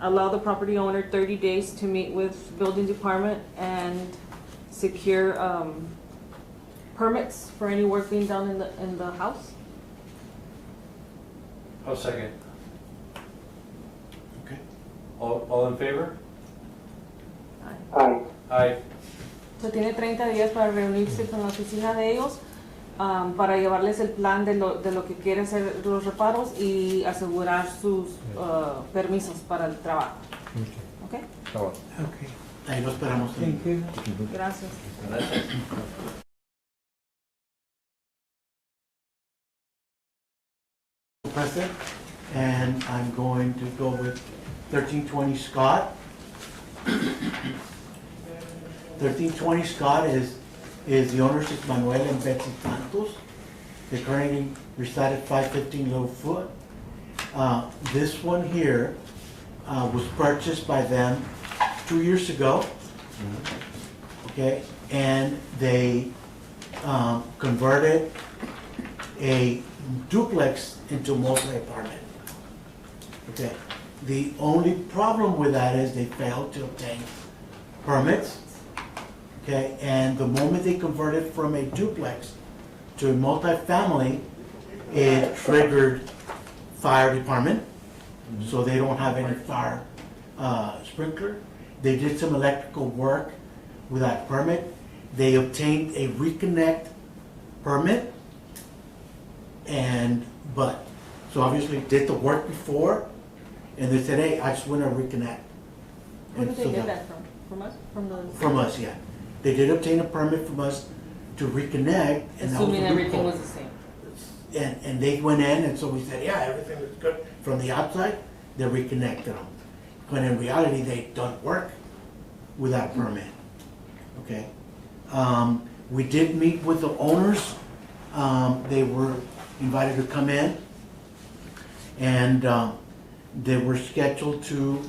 allow the property owner 30 days to meet with building department and secure permits for any work being done in the house. I'll second. Okay. All in favor? Aye. Aye. So tiene 30 días para reunirse con la oficina de ellos para llevarles el plan de lo que quiere hacer los reparos y asegurar sus permisos para el trabajo. ¿Ok? Está bueno. Okay. Ahí lo esperamos. Thank you. Gracias. Gracias. President, and I'm going to go with 1320 Scott. 1320 Scott is the owner's is Manuel and Betsy Santos. They currently reside at 515 Low Foot. This one here was purchased by them 2 years ago. Okay, and they converted a duplex into multi-apartment. Okay, the only problem with that is they failed to obtain permits. Okay, and the moment they converted from a duplex to a multi-family, it triggered fire department, so they don't have any fire sprinkler. They did some electrical work without permit. They obtained a reconnect permit, so obviously did the work before, and they said, hey, I just want to reconnect. Where And did so they get that- that from? From us? From the? From us, yeah. They did obtain a permit from us to reconnect, and that was Assuming a everything loophole. was the same. And they went in, and so we said, yeah, everything was good. From the outside, they reconnected them. When in reality, they'd done work without permit, okay? We did meet with the owners. They were invited to come in, and they were scheduled to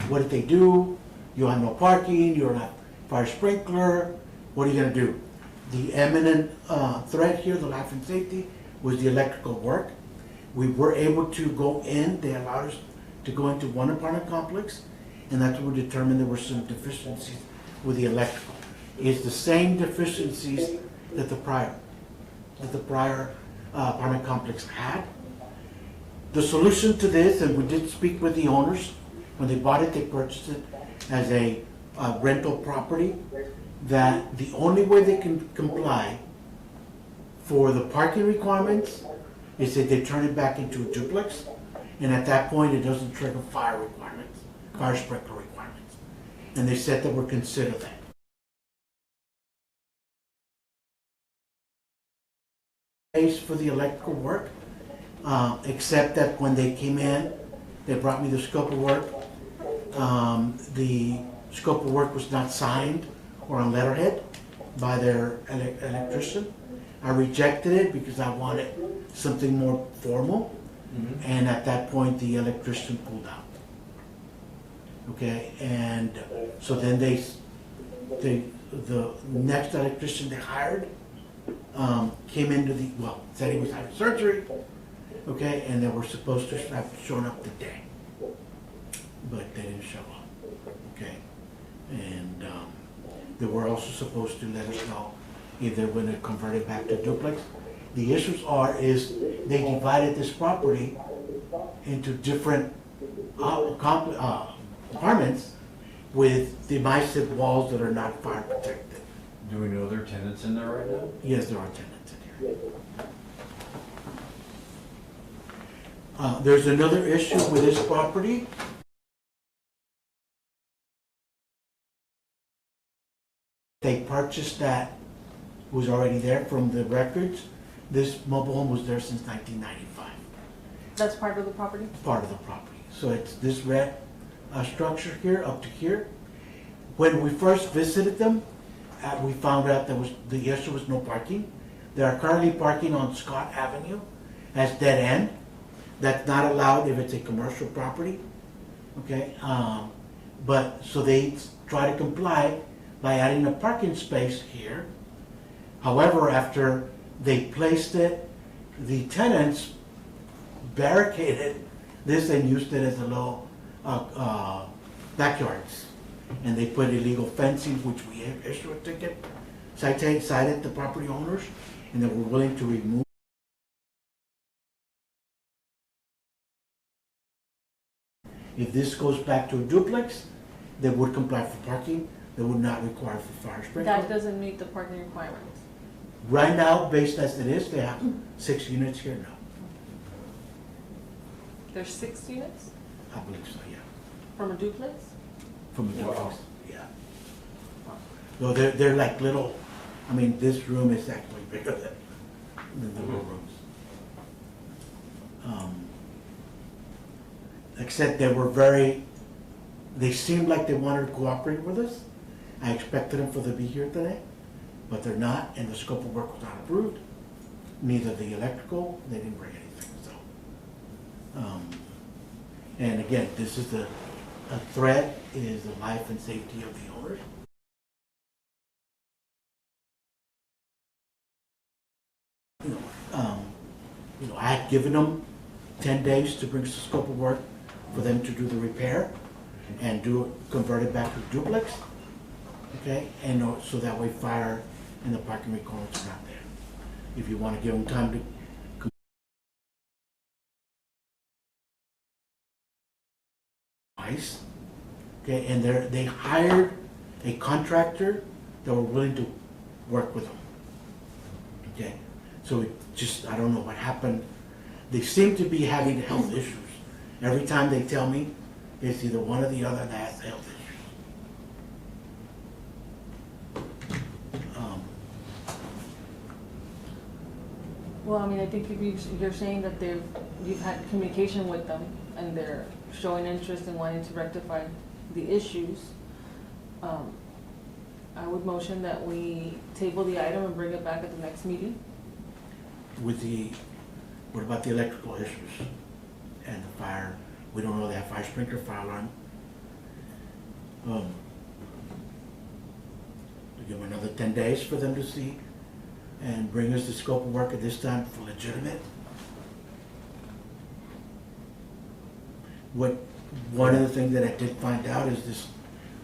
what did they do? You have no parking, you're not fire sprinkler, what are you gonna do? The imminent threat here, the life and safety, was the electrical work. We were able to go in, they allowed us to go into one apartment complex, and that's when we determined there were some deficiencies with the electrical. It's the same deficiencies that the prior apartment complex had. The solution to this, and we did speak with the owners, when they bought it, they purchased it as a rental property, that the only way they can comply for the parking requirements is that they turn it back into a duplex, and at that point, it doesn't trigger fire requirements, fire sprinkler requirements. And they said that we'll consider that. For the electrical work, except that when they came in, they brought me the scope of work. The scope of work was not signed or on letterhead by their electrician. I rejected it because I wanted something more formal, and at that point, the electrician pulled out. Okay, and so then the next electrician they hired came into said he was having surgery, okay, and they were supposed to have shown up today, but they didn't show up, okay, and they were also supposed to let us know if they're going to convert it back to duplex. The issues is they divided this property into different apartments with demised walls that are not fire protected. Do we know there are tenants in there right now? Yes, there are tenants in here. There's another issue with this property. They purchased that, was already there from the records. This mobile home was there since 1995, That's part of the property? part of the property. So it's this red structure here, up to here. When we first visited them, we found out the issue was no parking. They are currently parking on Scott Avenue as dead end. That's not allowed if it's a commercial property, okay? So they try to comply by adding a parking space here. However, after they placed it, the tenants barricaded this and used it as a little backyards. And they put illegal fencing, which we issued a ticket, cited the property owners, and they were willing to remove If this goes back to a duplex, they would comply for parking, they would not require for fire That sprinkler. doesn't meet the parking requirements. Right now, based as it is, they have 6 units here now. There's 6 units I believe so, yeah. from a duplex? From a duplex, yeah. So they're like little, I mean, this room is actually bigger than the little rooms. Except they seemed like they wanted to cooperate with us. I expected them to be here today, but they're not, and the scope of work was not approved. Neither the electrical, they didn't bring anything, so. And again, this is a threat is the life and safety of the owners. I had given them 10 days to bring the scope of work for them to do the repair and convert it back to duplex, okay? And so that way fire and the parking requirements are not there. If you want to give them time to ice, okay? And they hired a contractor that were willing to work with them, okay? So it just, I don't know what happened. They seem to be having health issues. Every time they tell me, it's either one or the other that has health issues. Well, I mean, I think if you're saying that you've had communication with them and they're showing interest in wanting to rectify the issues, I would motion that we table the item and bring it back at the next meeting. What about the electrical issues and the fire? We don't know, they have fire sprinkler, fire alarm. To give them another 10 days for them to see and bring us the scope of work at this time for legitimate. One of the things that I did find out is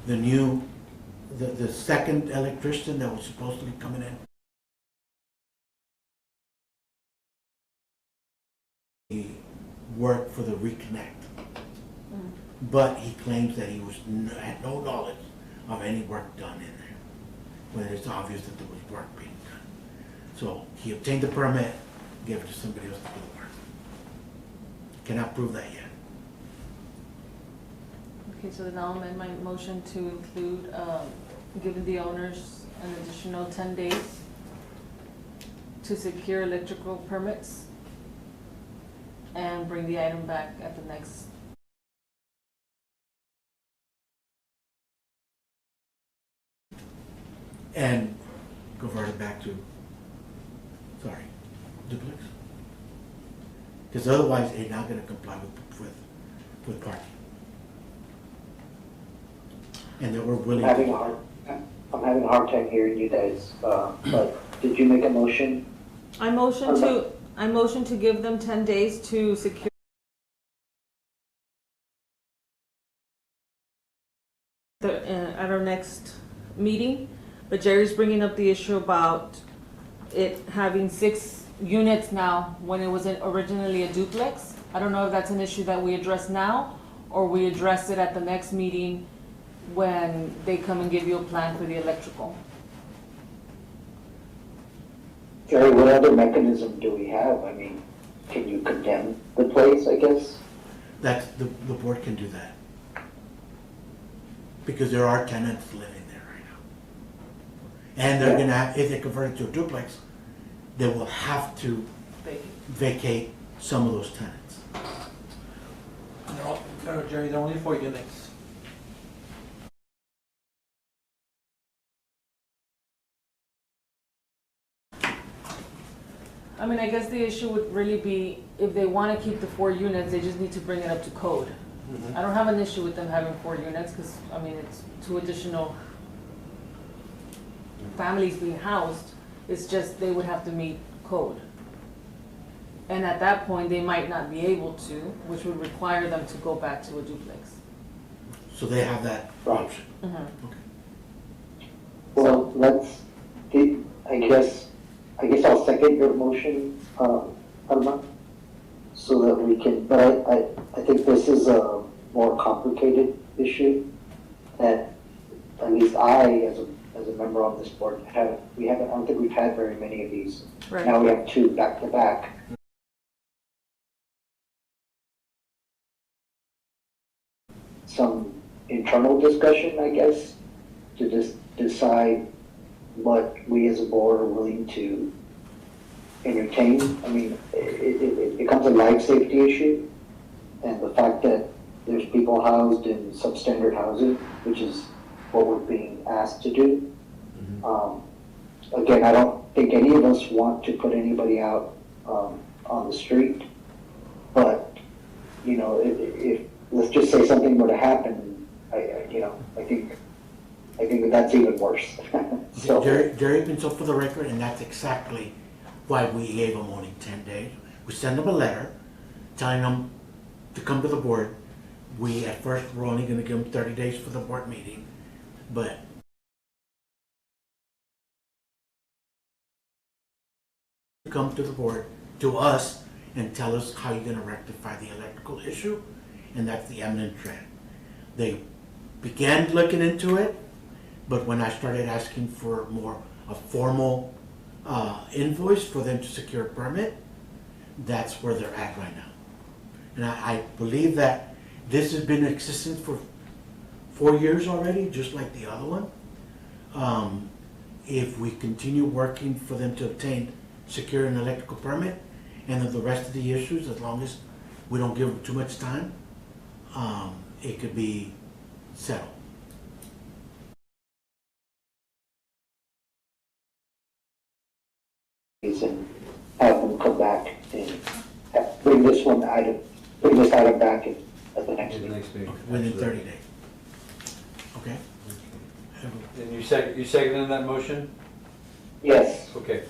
the second electrician that was supposed to be coming in. He worked for the reconnect, but he claims that he had no knowledge of any work done in there, when it's obvious that there was work being done. So he obtained the permit, gave it to somebody else to do the work. Cannot prove that yet. Okay, so then I'll amend my motion to include, giving the owners an additional 10 days to secure electrical permits and bring the item back at the next. And convert it back to, duplex? Because otherwise, they're not gonna comply with parking. And that we're willing I'm to. having a hard time hearing you guys, but did you make a motion? I motion to give them 10 days to secure at our next meeting, but Jerry's bringing up the issue about it having 6 units now when it was originally a duplex. I don't know if that's an issue that we address now or we address it at the next meeting when they come and give you a plan for the electrical. Jerry, what other mechanism do we have? I mean, can you condemn the place, I guess? That's, the board can do that. Because there are tenants living there right now. And they're gonna have, if they convert it to a duplex, they will have to vacate some of those tenants. No, Jerry, they're only 4 units. I mean, I guess the issue would really be if they want to keep the 4 units, they just need to bring it up to code. I don't have an issue with them having 4 units because, I mean, it's 2 additional families being housed. It's just they would have to meet code. And at that point, they might not be able to, which would require them to go back to a duplex. So they have that option. Well, I guess I'll second your motion, Alma, so that we can, but I think this is more complicated issue that at least I, as a member on this board, I don't think we've had very many of these. Right. Now we have two back to back. Some internal discussion, I guess, to just decide what we as a board are willing to entertain. I mean, it becomes a life safety issue, and the fact that there's people housed in substandard housing, which is what we're being asked to do. Again, I don't think any of us want to put anybody out on the street, but you know, if let's just say something were to happen, I think that's even worse. So, Jerry Pinto for the record, and that's exactly why we gave them only 10 days. We send them a letter telling them to come to the board. We, at first, were only gonna give them 30 days for the board meeting, but come to the board, to us, and tell us how you're gonna rectify the electrical issue, and that's the eminent trend. They began looking into it, but when I started asking for a formal invoice for them to secure a permit, that's where they're at right now. And I believe that this has been in existence for 4 years already, just like the other one. If we continue working for them to secure an electrical permit, and then the rest of the issues, as long as we don't give them too much time, it could be settled. and have them come back and bring this item back at the next meeting. Within 30 days. Okay? And you seconded that motion? Yes. Okay.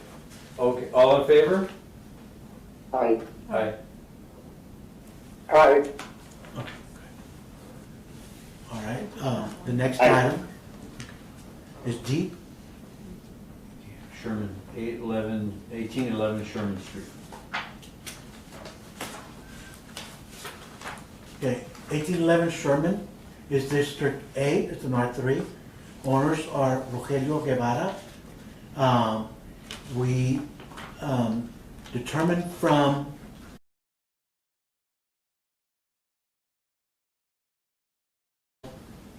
Okay, all in favor? Aye. Aye. Aye. All right, the next item is D. Sherman, 1811 Sherman Street. Okay, 1811 Sherman is District A, it's an R3. Owners are Rogelio Guevara. We determined from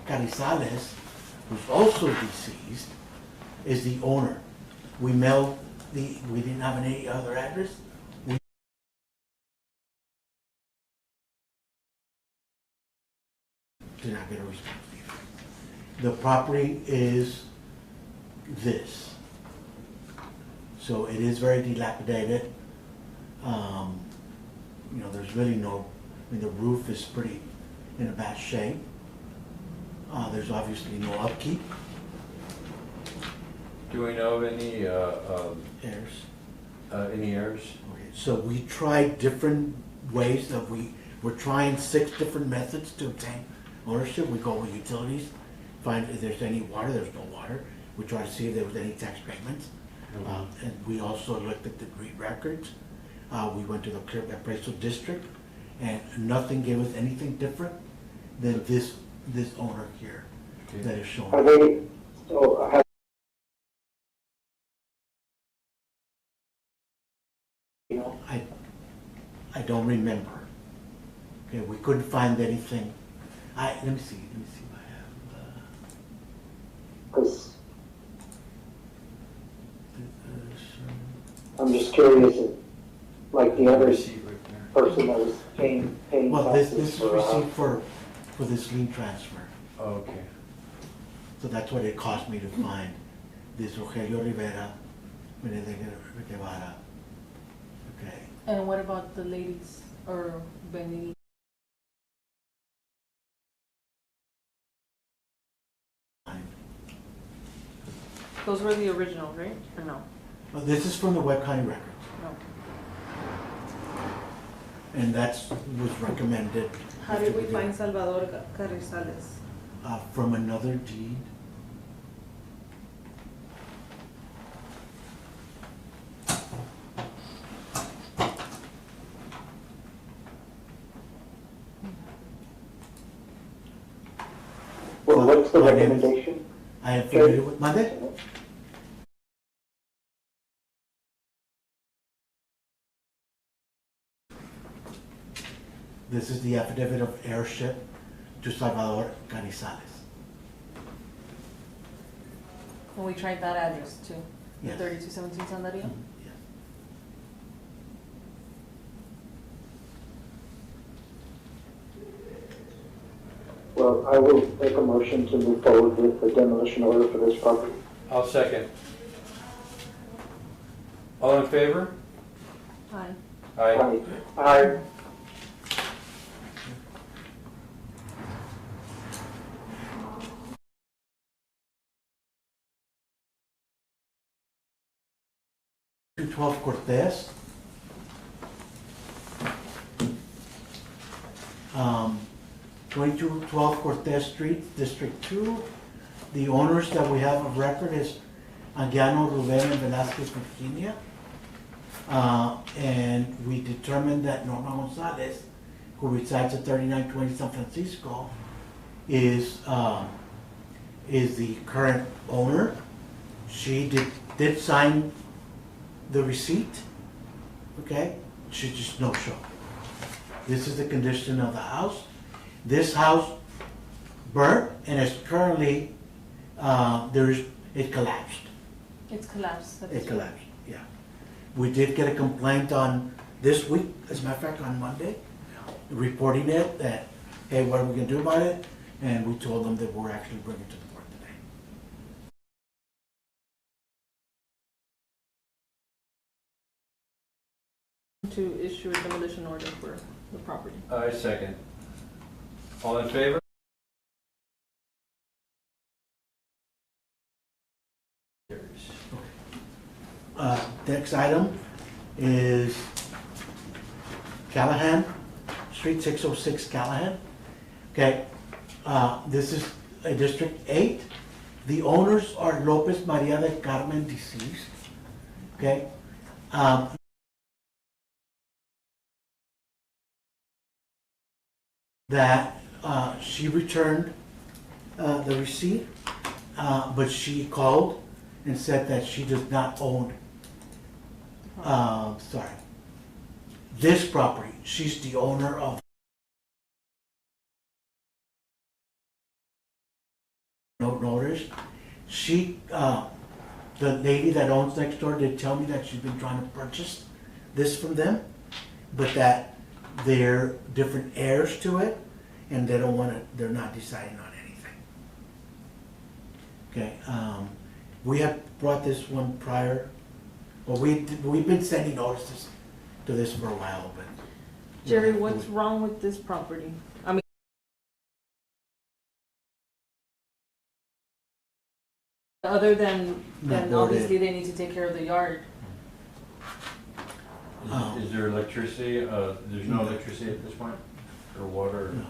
Carizales, who's also deceased, is the owner. We mailed we didn't have any other address. We did not get a response either. The property is this. So it is very dilapidated. You know, there's really the roof is pretty in a bad shape. There's obviously no upkeep. Do we know of any Heirs. Any heirs? Okay, so we tried different ways we're trying 6 different methods to obtain ownership. We go with utilities, find if there's any water, there's no water. We try to see if there was any tax payments. And we also looked at the deed records. We went to the Clear Appraisal District, and nothing gave us anything different than this owner here that is shown. Are they, so have I don't remember. Okay, we couldn't find anything. Let me see if I have. Because I'm just curious if, like the other person that was paying Well, this taxes is for, received for this lien transfer. Okay. So that's what it cost me to find this Rogelio Rivera, Menendez Guevara. Okay. And what about the ladies or Benny? Those were the original, right? Or no? Well, this is from the Webb County records, No. and was recommended. How did we find Salvador Carrizales? From another deed. So what's the My name is- recommendation? I am familiar with Monday. This is the affidavit of heirship to Salvador Canizales. Can we try that address too? Yes. 3217 Sandario? Yes. Well, I will make a motion to move forward with the demolition order for this property. I'll second. All in favor? Aye. Aye. Aye. 212 Cortez. 2212 Cortez Street, District 2. The owners that we have of record is Anguiano, Ruben, and Velasquez, Virginia. And we determined that Norma Gonzalez, who resides at 3920 San Francisco, is the current owner. She did sign the receipt, okay? She just no show. This is the condition of the house. This house burnt and is currently, it collapsed. It's collapsed. that It is collapsed, yeah. We did get a complaint on this week, as a matter of fact, on Monday, reporting it, that, hey, what are we gonna do about it? And we told them that we're actually bringing it to the board today. To issue a demolition order for the property. I second. All in favor? Next item is Callahan, Street 606 Callahan. Okay, this is a District 8. The owners are Lopez Maria del Carmen, deceased. Okay. That she returned the receipt, but she called and said that she does not own, this property. She's the owner of notice. She, the lady that owns next door did tell me that she's been trying to purchase this from them, but that they're different heirs to it, and they don't want to, they're not deciding on anything. Okay, we have brought this one prior, well, we've been sending notices to this for a while, but. Jerry, what's wrong with this property? I mean, other than obviously they need to take care of the yard. Is there electricity? There's no electricity at this point? Or water? No.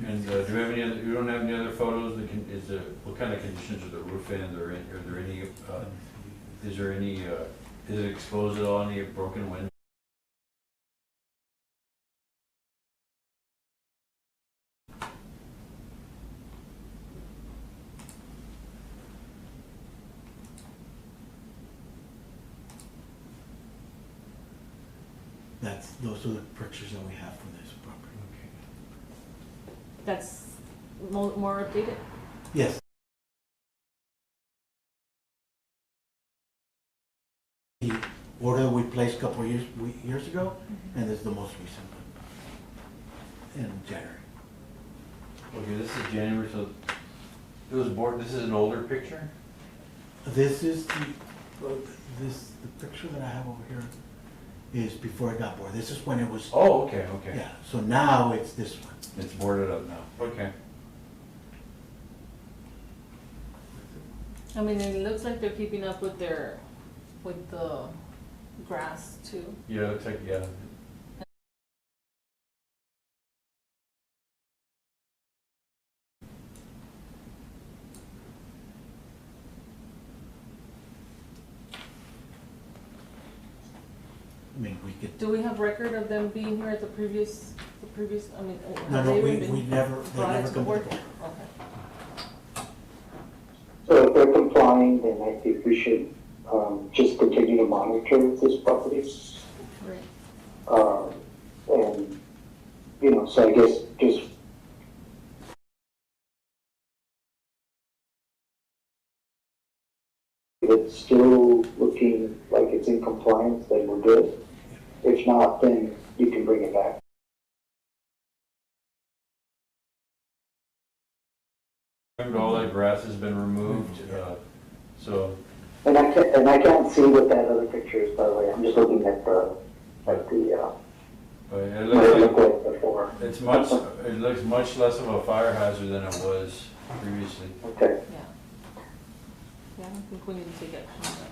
And do you have any other, you don't have any other photos that can, what kind of conditions are the roof in? Are there any, is there any, is it exposed at all, any broken windows? Those are the pictures that we have from this property. That's more updated? Yes. The order we placed a couple of years ago, and this is the most recent one, in January. Okay, this is January, so it was board, this is an older picture? This is the picture that I have over here is before it got boarded. This is when it was. Oh, okay. Yeah, so now it's this one. It's boarded up now, okay. I mean, it looks like they're keeping up with the grass too. Yeah, it looks like, yeah. I mean, we could. Do we have record of them being here at the previous previous, I mean, No, have no, they we even been never, they brought it never to the come to board? the board. Okay. So if they're complying, then I think we should, just continue to monitor this property. Right. And, you know, so I guess just if it's still looking like it's in compliance, then we're good. If not, then you can bring it back. All that grass has been removed, so. And I can't see what that other picture is, by the way. I'm just looking at the, But it what it looks looked like like before. it looks much less of a fire hazard than it was previously. Okay, Yeah. Yeah, I don't think we need to take action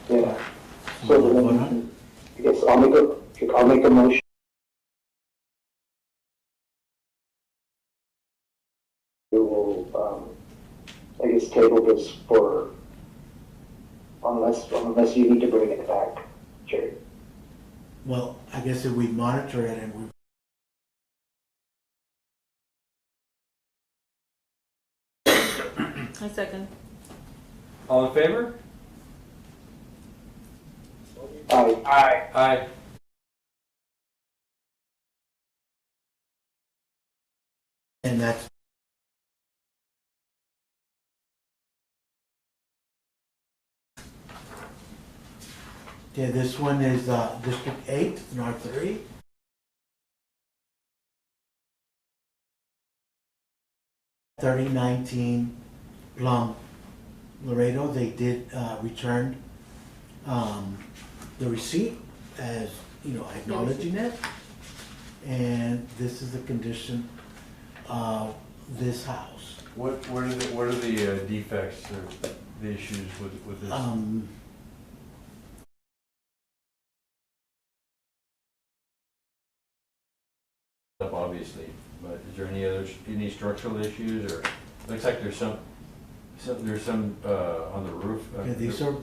on that. yeah. So then, I guess I'll make a motion. We will, I guess, table this for, unless you need to bring it back, Jerry. Well, I guess if we monitor it and we I second. All in favor? Aye. Aye. Aye. and that's okay, this one is District 8, in R3. $30.19 Plum Laredo. They did return the receipt as, you know, acknowledging it. And this is the condition of this house. What are the defects or the issues with this? Obviously, but is there any structural issues, or looks like there's some on the roof? Okay, these are,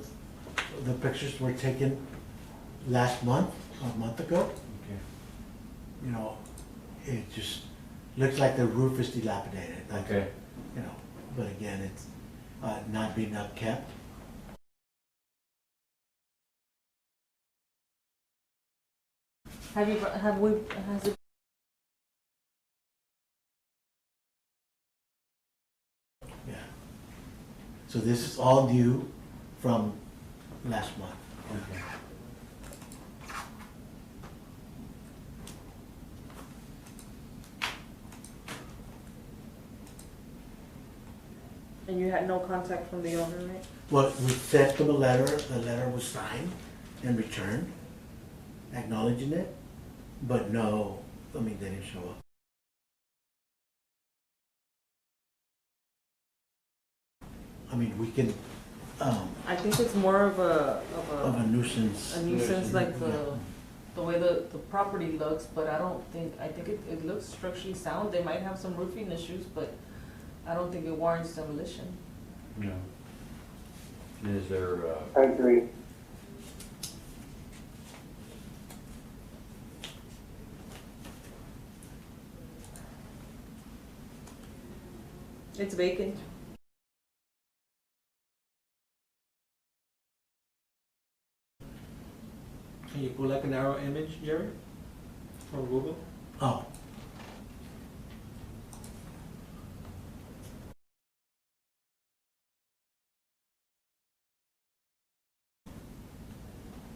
the pictures were taken last month, a month ago. Okay. You know, it just looks like the roof is dilapidated. Like, Okay. you know, but again, it's not being upkept. Has it? Yeah. So this is all new from last month. Okay. And you had no contact from the owner, right? Well, we sent them a letter, the letter was signed and returned, acknowledging it, but no, I mean, they didn't show up. I mean, we can, I think it's more of of a nuisance. a nuisance, like the way the property looks, but I think it looks structurally sound. They might have some roofing issues, but I don't think it warrants demolition. No. Is there, I agree. It's vacant. Can you pull like an arrow image, Jerry, from Google? Oh,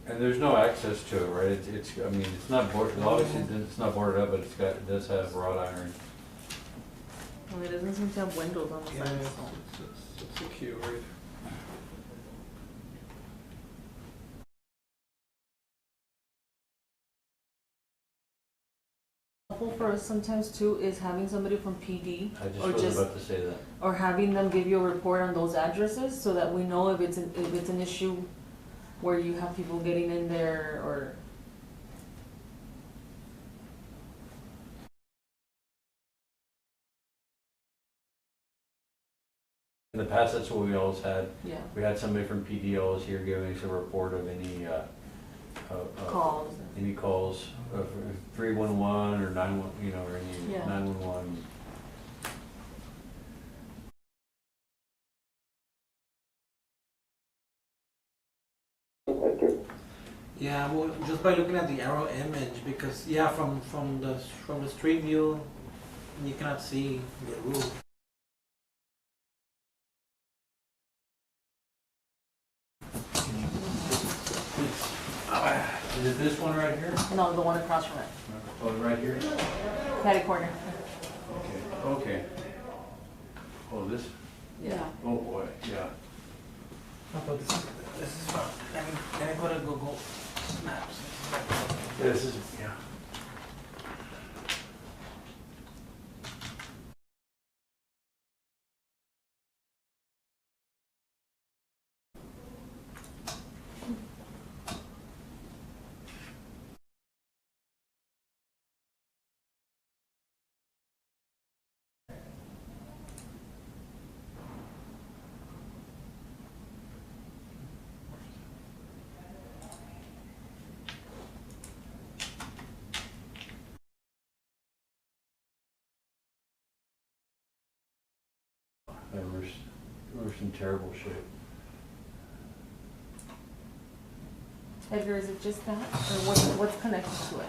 and there's no access to it, right? I mean, it's not boarded, obviously, it's not boarded up, but it does have wrought iron. Well, it doesn't seem to have windows on the Yeah, side. it's secure, right? Helpful for us sometimes too is having somebody from PD I just or was about to say that. or having them give you a report on those addresses so that we know if it's an issue where you have people getting in there or. In the past, that's what we always had. Yeah. We had somebody from PD always here giving us a report of any Calls. any calls of 311 or 911, you know, or any Yeah. 911. Yeah, well, just by looking at the aerial image, because yeah, from the street view, you cannot see the roof. Is it this one right here? No, the one across from it. Oh, right here? Catty corner. Okay. Oh, this? Yeah. Oh, boy, yeah. Oh, but this is about, let me go to Google Maps. This is, yeah. We're in terrible shape. Edgar, is it just that, or what's connected to it?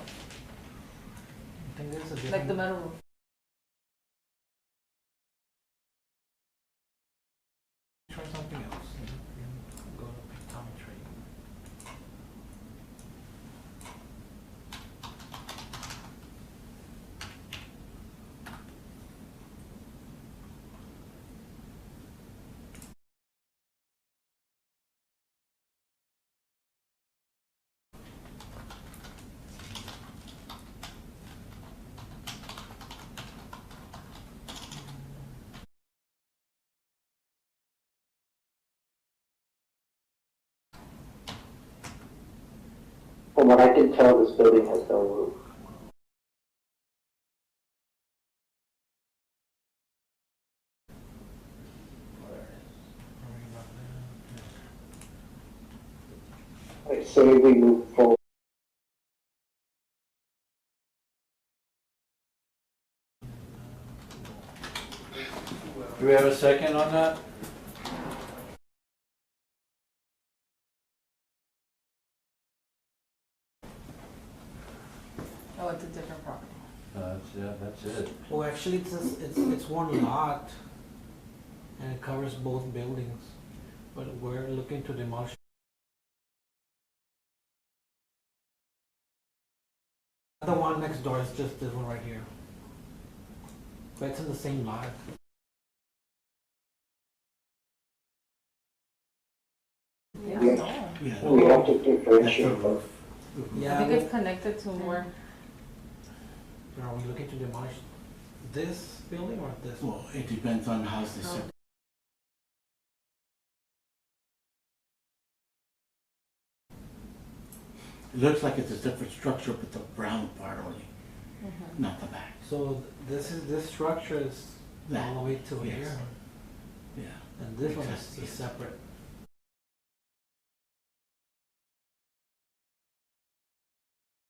I think there's a different. Like the metal roof? Try something else. Go to pictometry. From what I can tell, this building has no roof. I say we move forward. Do we have a second on that? Oh, it's a different property. That's it. Well, actually, it's one lot, and it covers both buildings, but we're looking to demolish. The one next door is just this one right here. But it's in the same lot. Yeah. Yeah. We have to differentiate That's the both. Yeah. I think it's connected to more. Are we looking to demolish this building or this? Well, it depends on how's the Oh. It looks like it's a separate structure, but the brown part only, Mhm. not the back. So this structure is all the way to Yes. here, Yeah. and this one Exactly. is separate.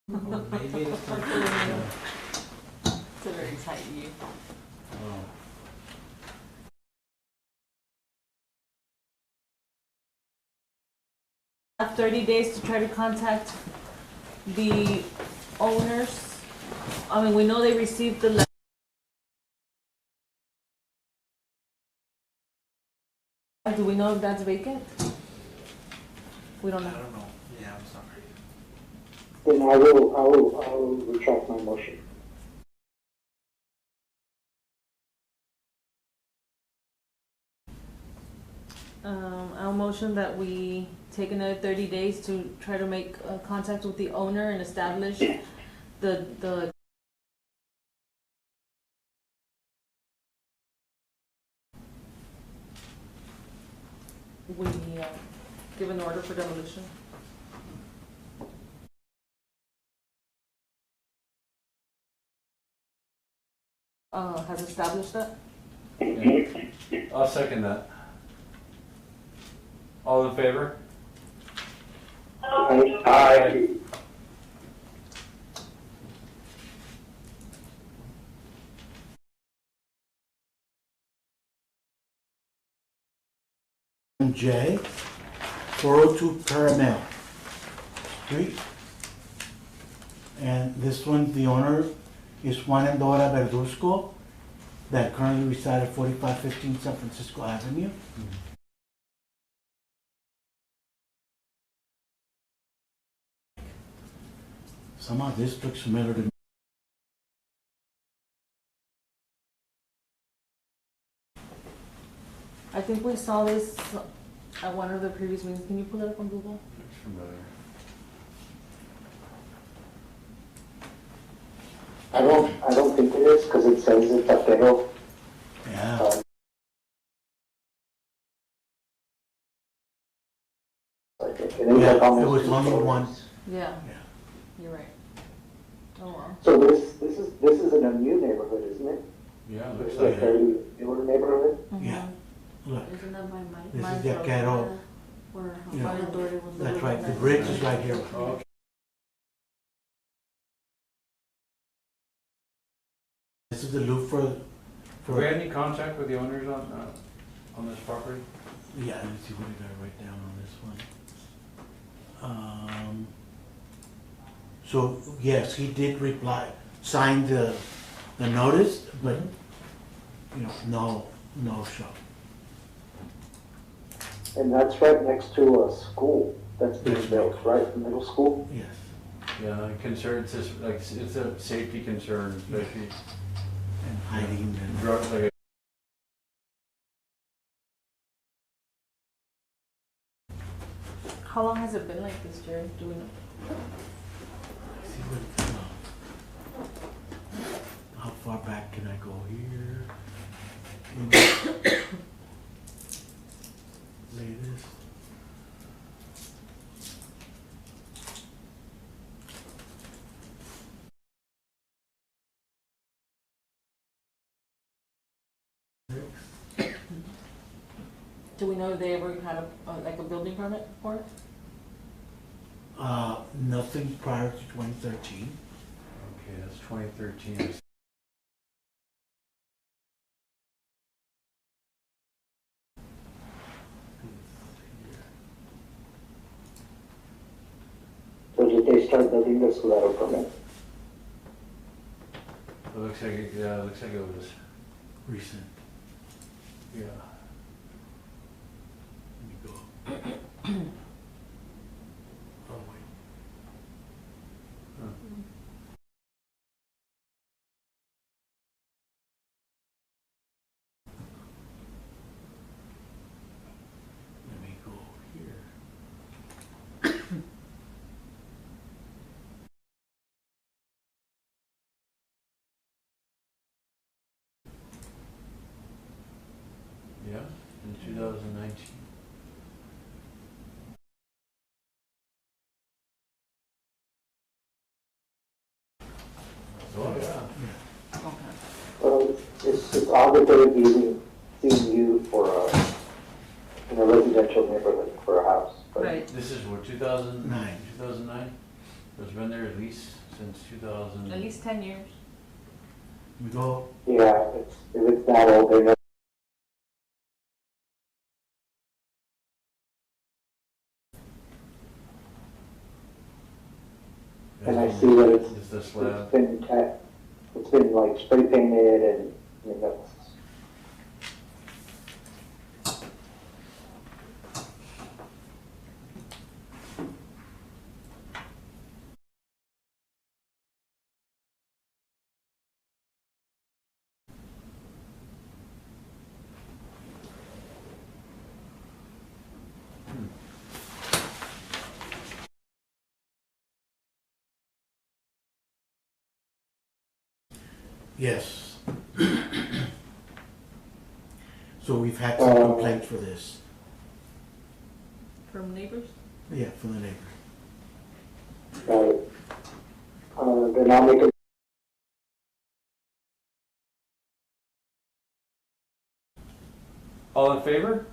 Or maybe it's like, It's a very tight view. Oh. Have 30 days to try to contact the owners. I mean, we know they received the letter. Do we know if that's vacant? We don't I know. don't know. Yeah, I'm sorry. Then I will retract my motion. I'll motion that we take another 30 days to try to make contact with the owner and establish the we give an order for demolition. Has established that? Yeah. I'll second that. All in favor? Aye. J, 402 Caramel Street. And this one, the owner is Juan and Dora Verduzco, that currently reside at 4515 San Francisco Avenue. Somehow this looks familiar to me. I think we saw this at one of the previous meetings. Can you pull it up on Google? Looks familiar. I don't think it is, because it says it's Tapero. Yeah. Yeah, it was only one. Yeah. You're right. Oh, well. So this is in a new neighborhood, isn't it? Yeah, it looks It's like a it. fairly newer neighborhood. Yeah. Look, Isn't that my this mind? is the Acaro. Where You know, Fire Authority was that's living right, in the that bridge is neighborhood. right here. Okay. This is the loop for. Do we have any contact with the owners on this property? Yeah, let me see what I gotta write down on this one. So, yes, he did reply, signed the notice, but, you know, no show. And that's right next to a school that's being built, right, the middle school? Yes. Yeah, concerns, just like, it's a safety concern, especially And hiding and. drug, like, How long has it been like this, Jerry? Do we know? See what, how far back can I go here? Latest. Do we know if they ever had like a building permit for it? Nothing prior to 2013. okay, that's 2013. So did they start building this without a permit? It looks like, it looks like it was, Recent. yeah. Let me go. Oh, wait. Let me go here. Yeah, in 2019. Oh, yeah. Okay. Well, it's odd that they would be seeing you for in a residential neighborhood for a house. But Right. This is what, 2009? 2009. 2009? It's been there at least since 2000. At least 10 years. We go. yeah, if it's that old, they know. And I see that It's the slab. it's been like spray painted and, I mean, that's. Yes. So we've had some complaints for this. From neighbors? Yeah, from the neighbor. They're not making. All in favor?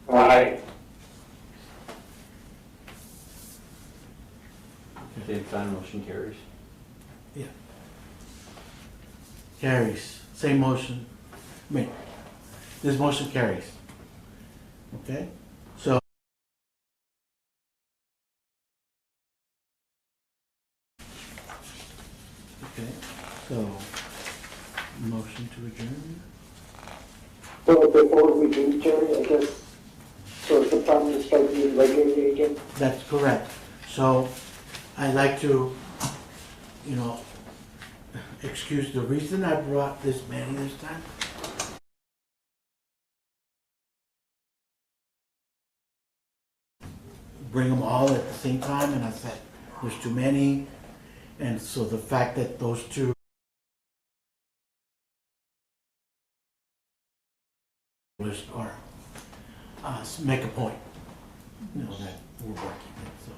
Aye. Same sign, motion carries. Carries. Same motion. I mean, this motion carries. Okay, so. Okay, so, motion to adjourn? So before we do adjourn, I guess, so it's the time to start the regular meeting again? That's correct. So, I'd like to, excuse the reason I brought this many this time. Bring them all at the same time, and I said, there's too many. And so the fact that those two are, make a point, that we're working it, so.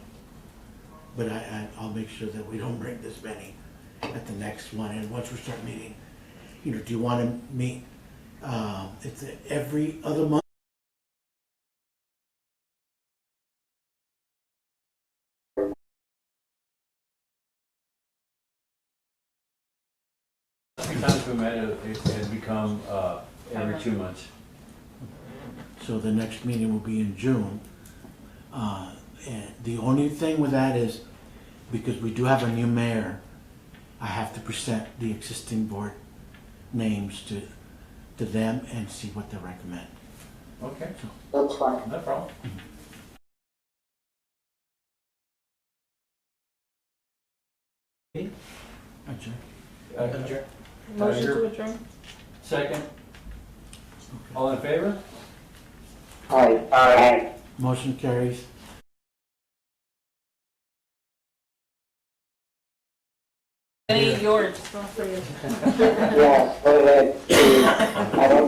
But I'll make sure that we don't bring this many at the next one, and once we start meeting, do you want to meet, it's every other month? Sometimes we met, it had become every 2 months. So the next meeting will be in June. And the only thing with that is, because we do have a new mayor, I have to present the existing board names to them and see what they recommend. Okay, That's fine. no problem. Adjourn. Adjourn. Motion to adjourn. Second. All in favor? Aye. Aye. Motion carries. Yours. Yeah, go ahead. I don't